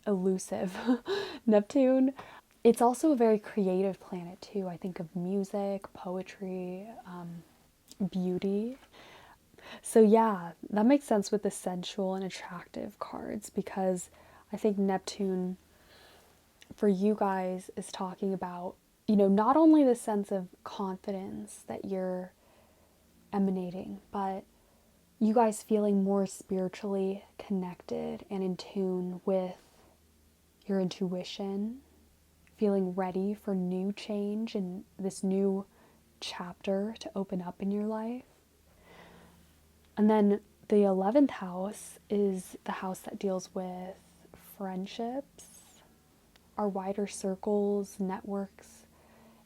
Speaker 1: elusive. Neptune, it's also a very creative planet too. I think of music, poetry, beauty. So yeah, that makes sense with the sensual and attractive cards, because I think Neptune for you guys is talking about, not only the sense of confidence that you're emanating, but you guys feeling more spiritually connected and in tune with your intuition, feeling ready for new change and this new chapter to open up in your life. And then the 11th house is the house that deals with friendships, our wider circles, networks,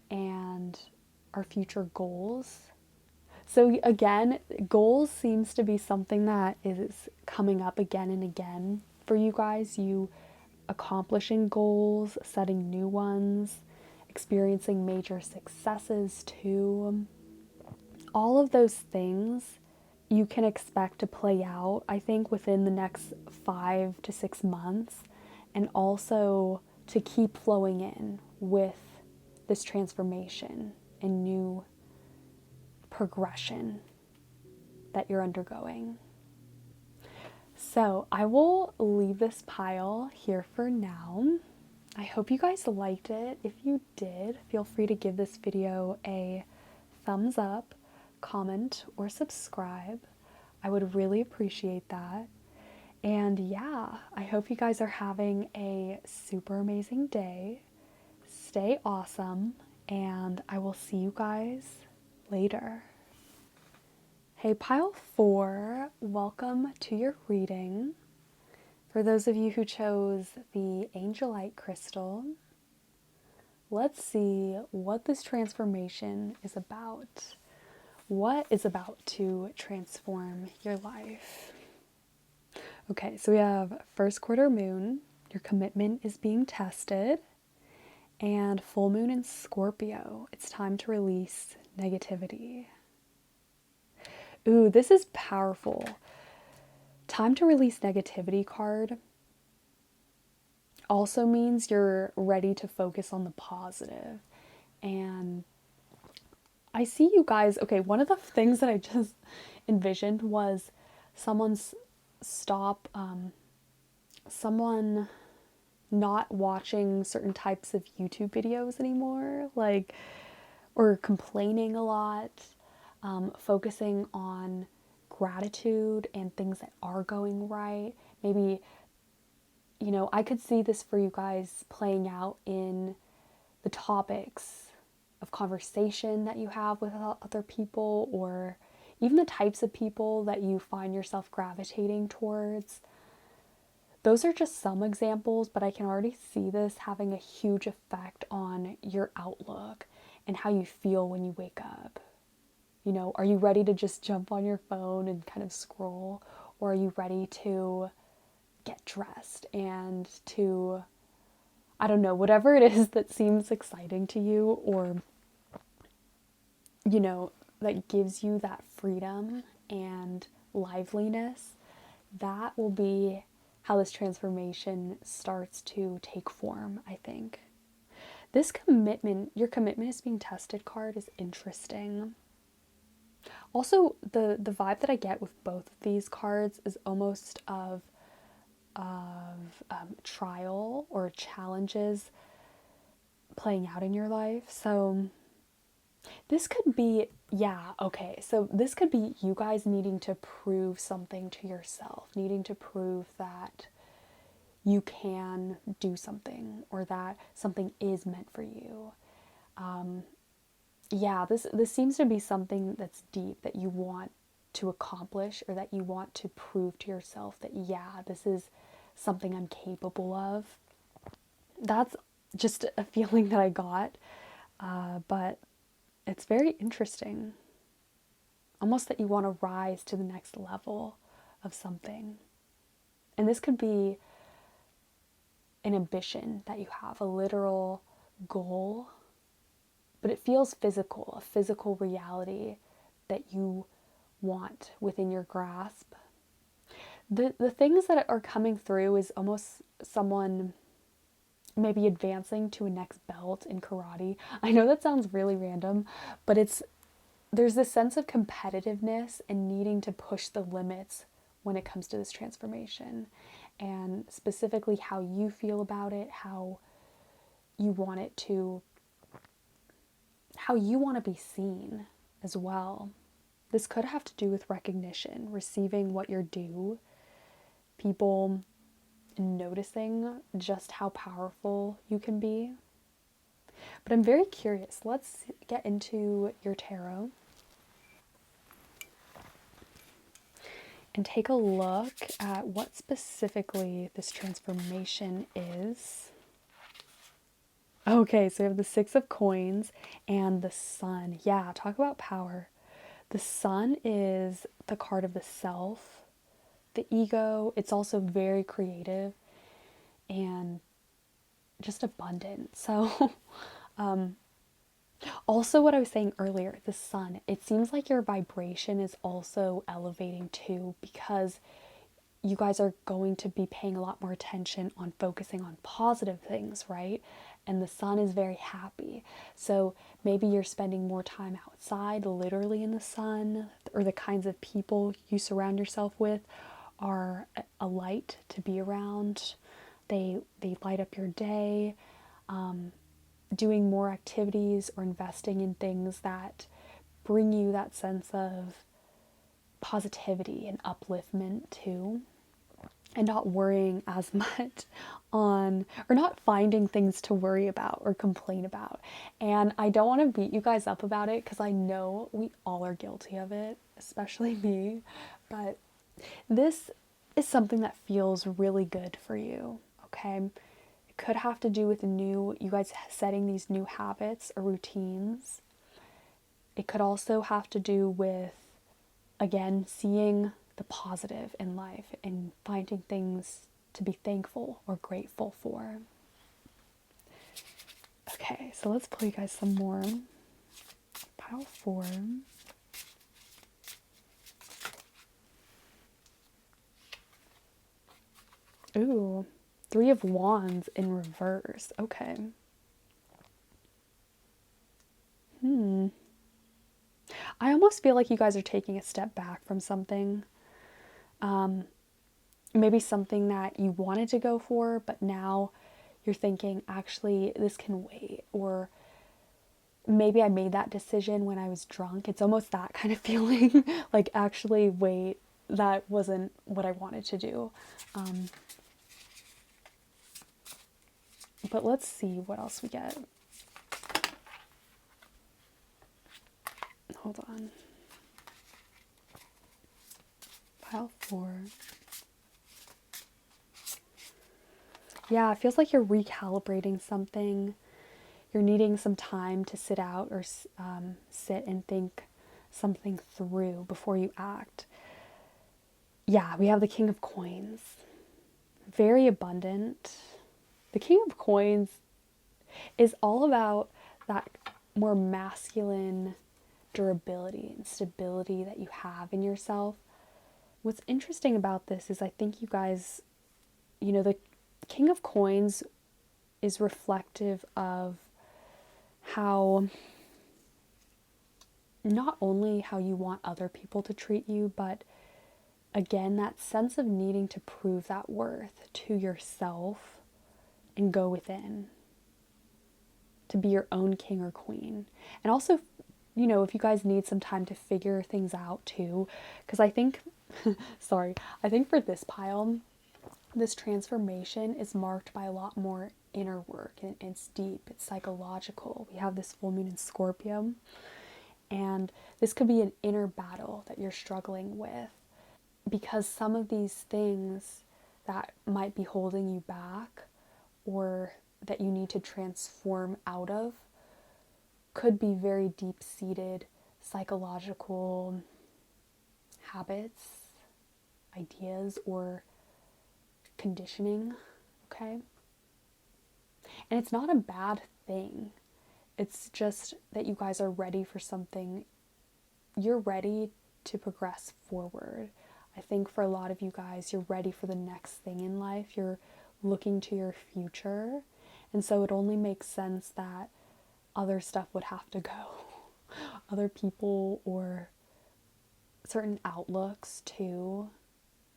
Speaker 1: and our future goals. So again, goals seems to be something that is coming up again and again for you guys. You accomplishing goals, setting new ones, experiencing major successes too. All of those things you can expect to play out, I think, within the next 5 to 6 months, and also to keep flowing in with this transformation and new progression that you're undergoing. So I will leave this pile here for now. I hope you guys liked it. If you did, feel free to give this video a thumbs up, comment, or subscribe. I would really appreciate that. And yeah, I hope you guys are having a super amazing day. Stay awesome, and I will see you guys later. Hey, pile 4, welcome to your reading. For those of you who chose the Angelite crystal, let's see what this transformation is about. What is about to transform your life? Okay, so we have first quarter moon, your commitment is being tested, and full moon in Scorpio, it's time to release negativity. Ooh, this is powerful. Time to release negativity card also means you're ready to focus on the positive. And I see you guys, okay, one of the things that I just envisioned was someone not watching certain types of YouTube videos anymore. Like or complaining a lot, focusing on gratitude and things that are going right. Maybe, I could see this for you guys playing out in the topics of conversation that you have with other people, or even the types of people that you find yourself gravitating towards. Those are just some examples, but I can already see this having a huge effect on your outlook and how you feel when you wake up. Are you ready to just jump on your phone and kind of scroll? Or are you ready to get dressed and to, I don't know, whatever it is that seems exciting to you, or, that gives you that freedom and liveliness, that will be how this transformation starts to take form, I think. This commitment, your commitment is being tested card, is interesting. Also, the vibe that I get with both of these cards is almost of trial or challenges playing out in your life. So this could be, so this could be you guys needing to prove something to yourself, needing to prove that you can do something or that something is meant for you. This seems to be something that's deep that you want to accomplish, or that you want to prove to yourself that, this is something I'm capable of. That's just a feeling that I got, but it's very interesting. Almost that you want to rise to the next level of something. And this could be an ambition that you have, a literal goal, but it feels physical, a physical reality that you want within your grasp. The things that are coming through is almost someone maybe advancing to a next belt in karate. I know that sounds really random, but there's this sense of competitiveness and needing to push the limits when it comes to this transformation, and specifically how you feel about it, how you want to be seen as well. This could have to do with recognition, receiving what you're due, people noticing just how powerful you can be. But I'm very curious. Let's get into your tarot and take a look at what specifically this transformation is. Okay, so we have the Six of Coins and the Sun. Yeah, talk about power. The Sun is the card of the self, the ego. It's also very creative and just abundant. So, also what I was saying earlier, the Sun, it seems like your vibration is also elevating too, because you guys are going to be paying a lot more attention on focusing on positive things, right? And the Sun is very happy. So maybe you're spending more time outside, literally in the sun, or the kinds of people you surround yourself with are a light to be around. They light up your day. Doing more activities or investing in things that bring you that sense of positivity and upliftment too, and not worrying as much on, or not finding things to worry about or complain about. And I don't want to beat you guys up about it, because I know we all are guilty of it, especially me, but this is something that feels really good for you, okay? It could have to do with you guys setting these new habits or routines. It could also have to do with, again, seeing the positive in life and finding things to be thankful or grateful for. Okay, so let's pull you guys some more. Pile 4. Ooh, 3 of Wands in reverse. Okay. I almost feel like you guys are taking a step back from something. Maybe something that you wanted to go for, but now you're thinking, actually, this can wait. Or maybe I made that decision when I was drunk. It's almost that kind of feeling. Like, actually, wait, that wasn't what I wanted to do. But let's see what else we get. Hold on. Pile 4. Yeah, it feels like you're recalibrating something. You're needing some time to sit out or sit and think something through before you act. Yeah, we have the King of Coins. Very abundant. The King of Coins is all about that more masculine durability and stability that you have in yourself. What's interesting about this is I think you guys, the King of Coins is reflective of how, not only how you want other people to treat you, but again, that sense of needing to prove that worth to yourself and go within to be your own king or queen. And also, if you guys need some time to figure things out too, because I think, I think for this pile, this transformation is marked by a lot more inner work, and it's deep, it's psychological. We have this full moon in Scorpio, and this could be an inner battle that you're struggling with, because some of these things that might be holding you back or that you need to transform out of could be very deep-seated psychological habits, ideas, or conditioning, okay? And it's not a bad thing. It's just that you guys are ready for something. You're ready to progress forward. I think for a lot of you guys, you're ready for the next thing in life. You're looking to your future. And so it only makes sense that other stuff would have to go. Other people or certain outlooks too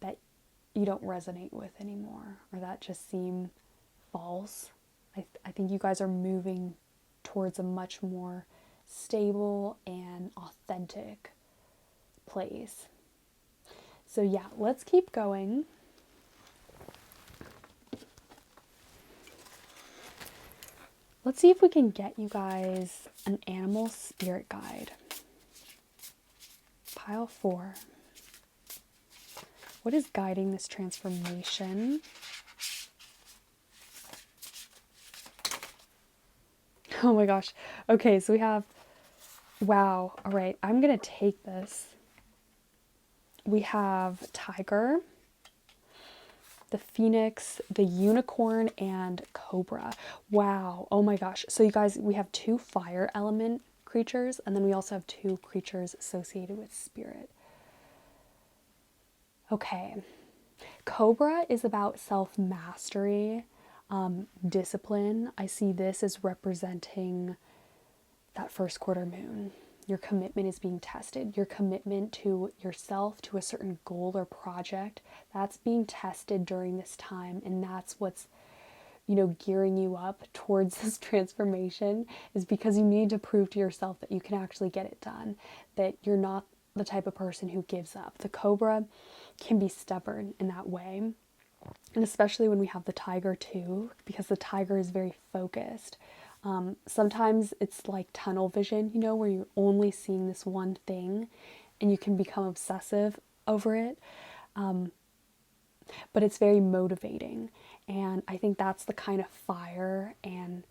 Speaker 1: that you don't resonate with anymore, or that just seem false. I think you guys are moving towards a much more stable and authentic place. So yeah, let's keep going. Let's see if we can get you guys an animal spirit guide. Pile 4. What is guiding this transformation? Oh my gosh. Okay, so we have, wow. All right, I'm going to take this. We have tiger, the phoenix, the unicorn, and cobra. Wow. Oh my gosh. So you guys, we have 2 fire element creatures, and then we also have 2 creatures associated with spirit. Okay. Cobra is about self-mastery, discipline. I see this as representing that first quarter moon. Your commitment is being tested. Your commitment to yourself, to a certain goal or project, that's being tested during this time. And that's what's, gearing you up towards this transformation, is because you need to prove to yourself that you can actually get it done, that you're not the type of person who gives up. The cobra can be stubborn in that way. And especially when we have the tiger too, because the tiger is very focused. Sometimes it's like tunnel vision, where you're only seeing this one thing and you can become obsessive over it. But it's very motivating. And I think that's the kind of fire and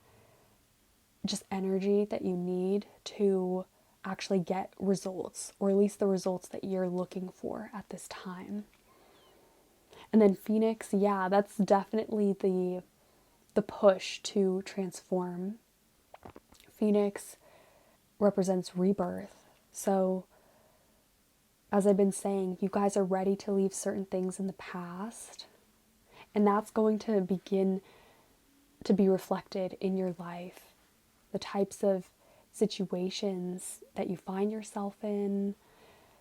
Speaker 1: just energy that you need to actually get results, or at least the results that you're looking for at this time. And then Phoenix, yeah, that's definitely the push to transform. Phoenix represents rebirth. So, as I've been saying, you guys are ready to leave certain things in the past, and that's going to begin to be reflected in your life. The types of situations that you find yourself in,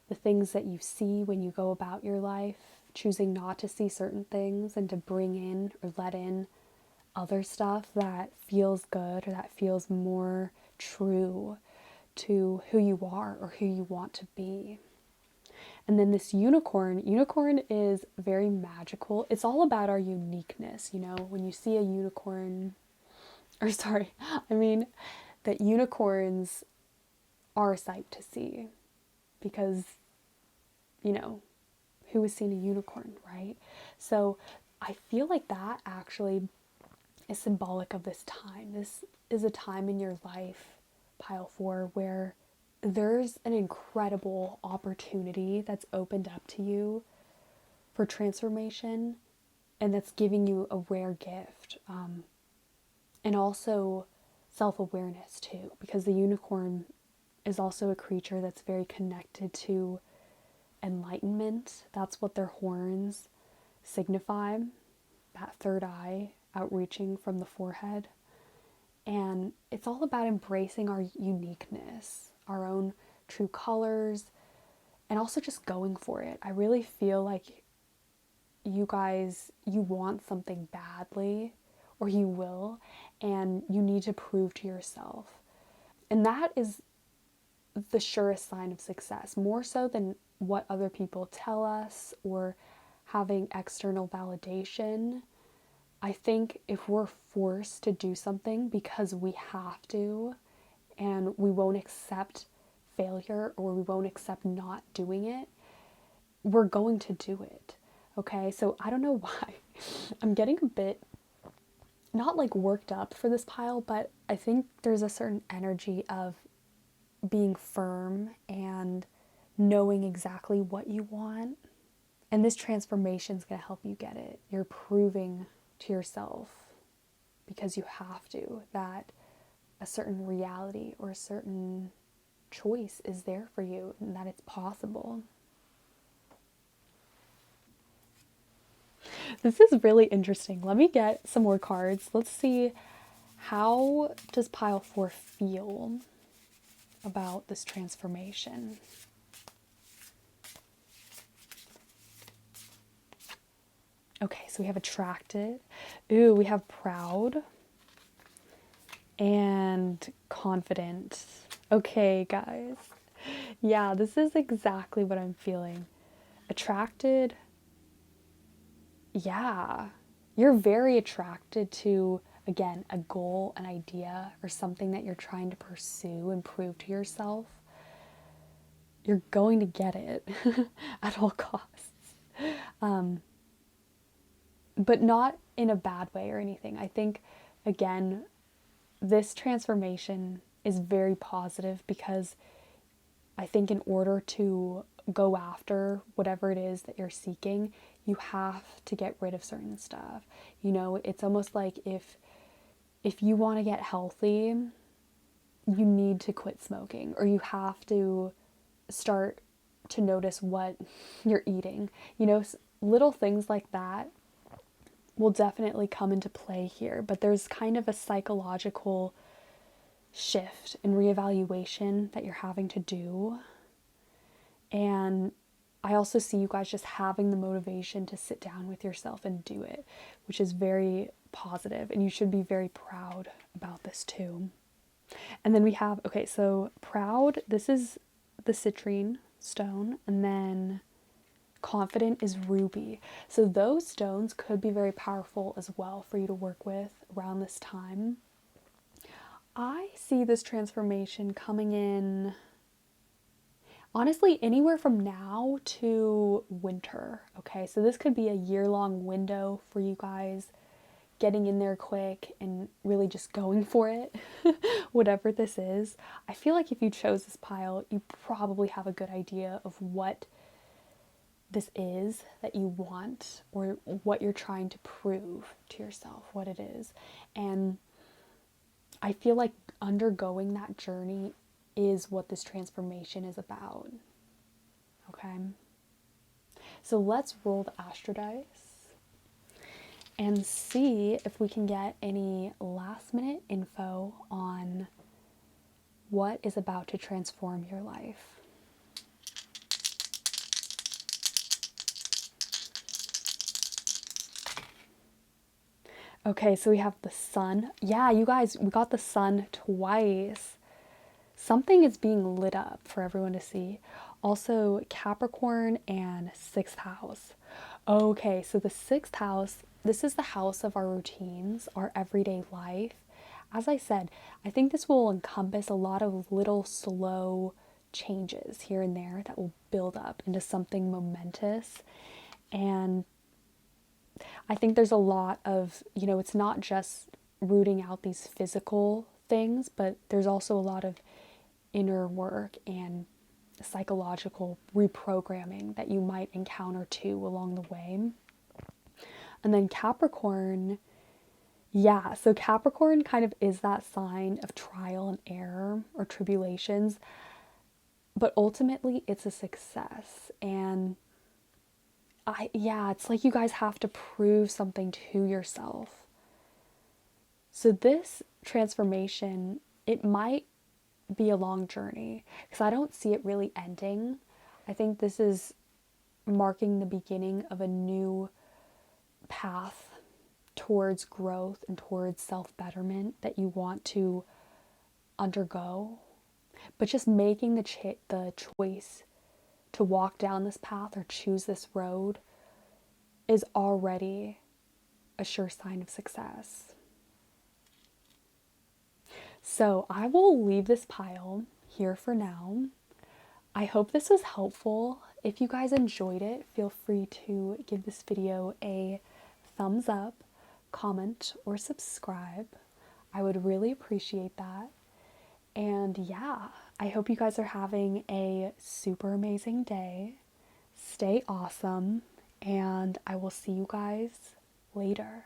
Speaker 1: the things that you see when you go about your life, choosing not to see certain things and to bring in or let in other stuff that feels good or that feels more true to who you are or who you want to be. And then this unicorn is very magical. It's all about our uniqueness, you know, when you see a unicorn, or sorry, I mean, that unicorns are a sight to see because, you know, who has seen a unicorn, right? So I feel like that actually is symbolic of this time. This is a time in your life, pile 4, where there's an incredible opportunity that's opened up to you for transformation, and that's giving you a rare gift, and also self-awareness too, because the unicorn is also a creature that's very connected to enlightenment. That's what their horns signify, that third eye outreaching from the forehead. And it's all about embracing our uniqueness, our own true colors, and also just going for it. I really feel like you guys, you want something badly, or you will, and you need to prove to yourself. And that is the surest sign of success, more so than what other people tell us or having external validation. I think if we're forced to do something because we have to, and we won't accept failure or we won't accept not doing it, we're going to do it. Okay, so I don't know why I'm getting a bit not like worked up for this pile, but I think there's a certain energy of being firm and knowing exactly what you want. And this transformation is going to help you get it. You're proving to yourself, because you have to, that a certain reality or a certain choice is there for you and that it's possible. This is really interesting. Let me get some more cards. Let's see, how does pile 4 feel about this transformation? Okay, so we have attracted. Ooh, we have proud and confident. Okay, guys. Yeah, this is exactly what I'm feeling. Attracted. Yeah. You're very attracted to, again, a goal, an idea, or something that you're trying to pursue and prove to yourself. You're going to get it at all costs. But not in a bad way or anything. I think, again, this transformation is very positive because I think in order to go after whatever it is that you're seeking, you have to get rid of certain stuff. You know, it's almost like if you want to get healthy, you need to quit smoking, or you have to start to notice what you're eating. You know, little things like that will definitely come into play here, but there's kind of a psychological shift and reevaluation that you're having to do. And I also see you guys just having the motivation to sit down with yourself and do it, which is very positive, and you should be very proud about this too. And then we have, okay, so proud, this is the citrine stone, and then confident is ruby. So those stones could be very powerful as well for you to work with around this time. I see this transformation coming in, honestly, anywhere from now to winter. Okay, so this could be a year-long window for you guys, getting in there quick and really just going for it, whatever this is. I feel like if you chose this pile, you probably have a good idea of what this is that you want, or what you're trying to prove to yourself, what it is. And I feel like undergoing that journey is what this transformation is about. Okay? So let's roll the Astro Dice and see if we can get any last minute info on what is about to transform your life. Okay, so we have the sun. Yeah, you guys, we got the sun twice. Something is being lit up for everyone to see. Also, Capricorn and sixth house. Okay, so the sixth house, this is the house of our routines, our everyday life. As I said, I think this will encompass a lot of little slow changes here and there that will build up into something momentous. And I think there's a lot of, it's not just rooting out these physical things, but there's also a lot of inner work and psychological reprogramming that you might encounter too along the way. And then Capricorn, yeah, so Capricorn kind of is that sign of trial and error or tribulations, but ultimately it's a success. And it's like you guys have to prove something to yourself. So this transformation, it might be a long journey because I don't see it really ending. I think this is marking the beginning of a new path towards growth and towards self-betterment that you want to undergo. But just making the choice to walk down this path or choose this road is already a sure sign of success. So I will leave this pile here for now. I hope this was helpful. If you guys enjoyed it, feel free to give this video a thumbs up, comment, or subscribe. I would really appreciate that. And yeah, I hope you guys are having a super amazing day. Stay awesome, and I will see you guys later.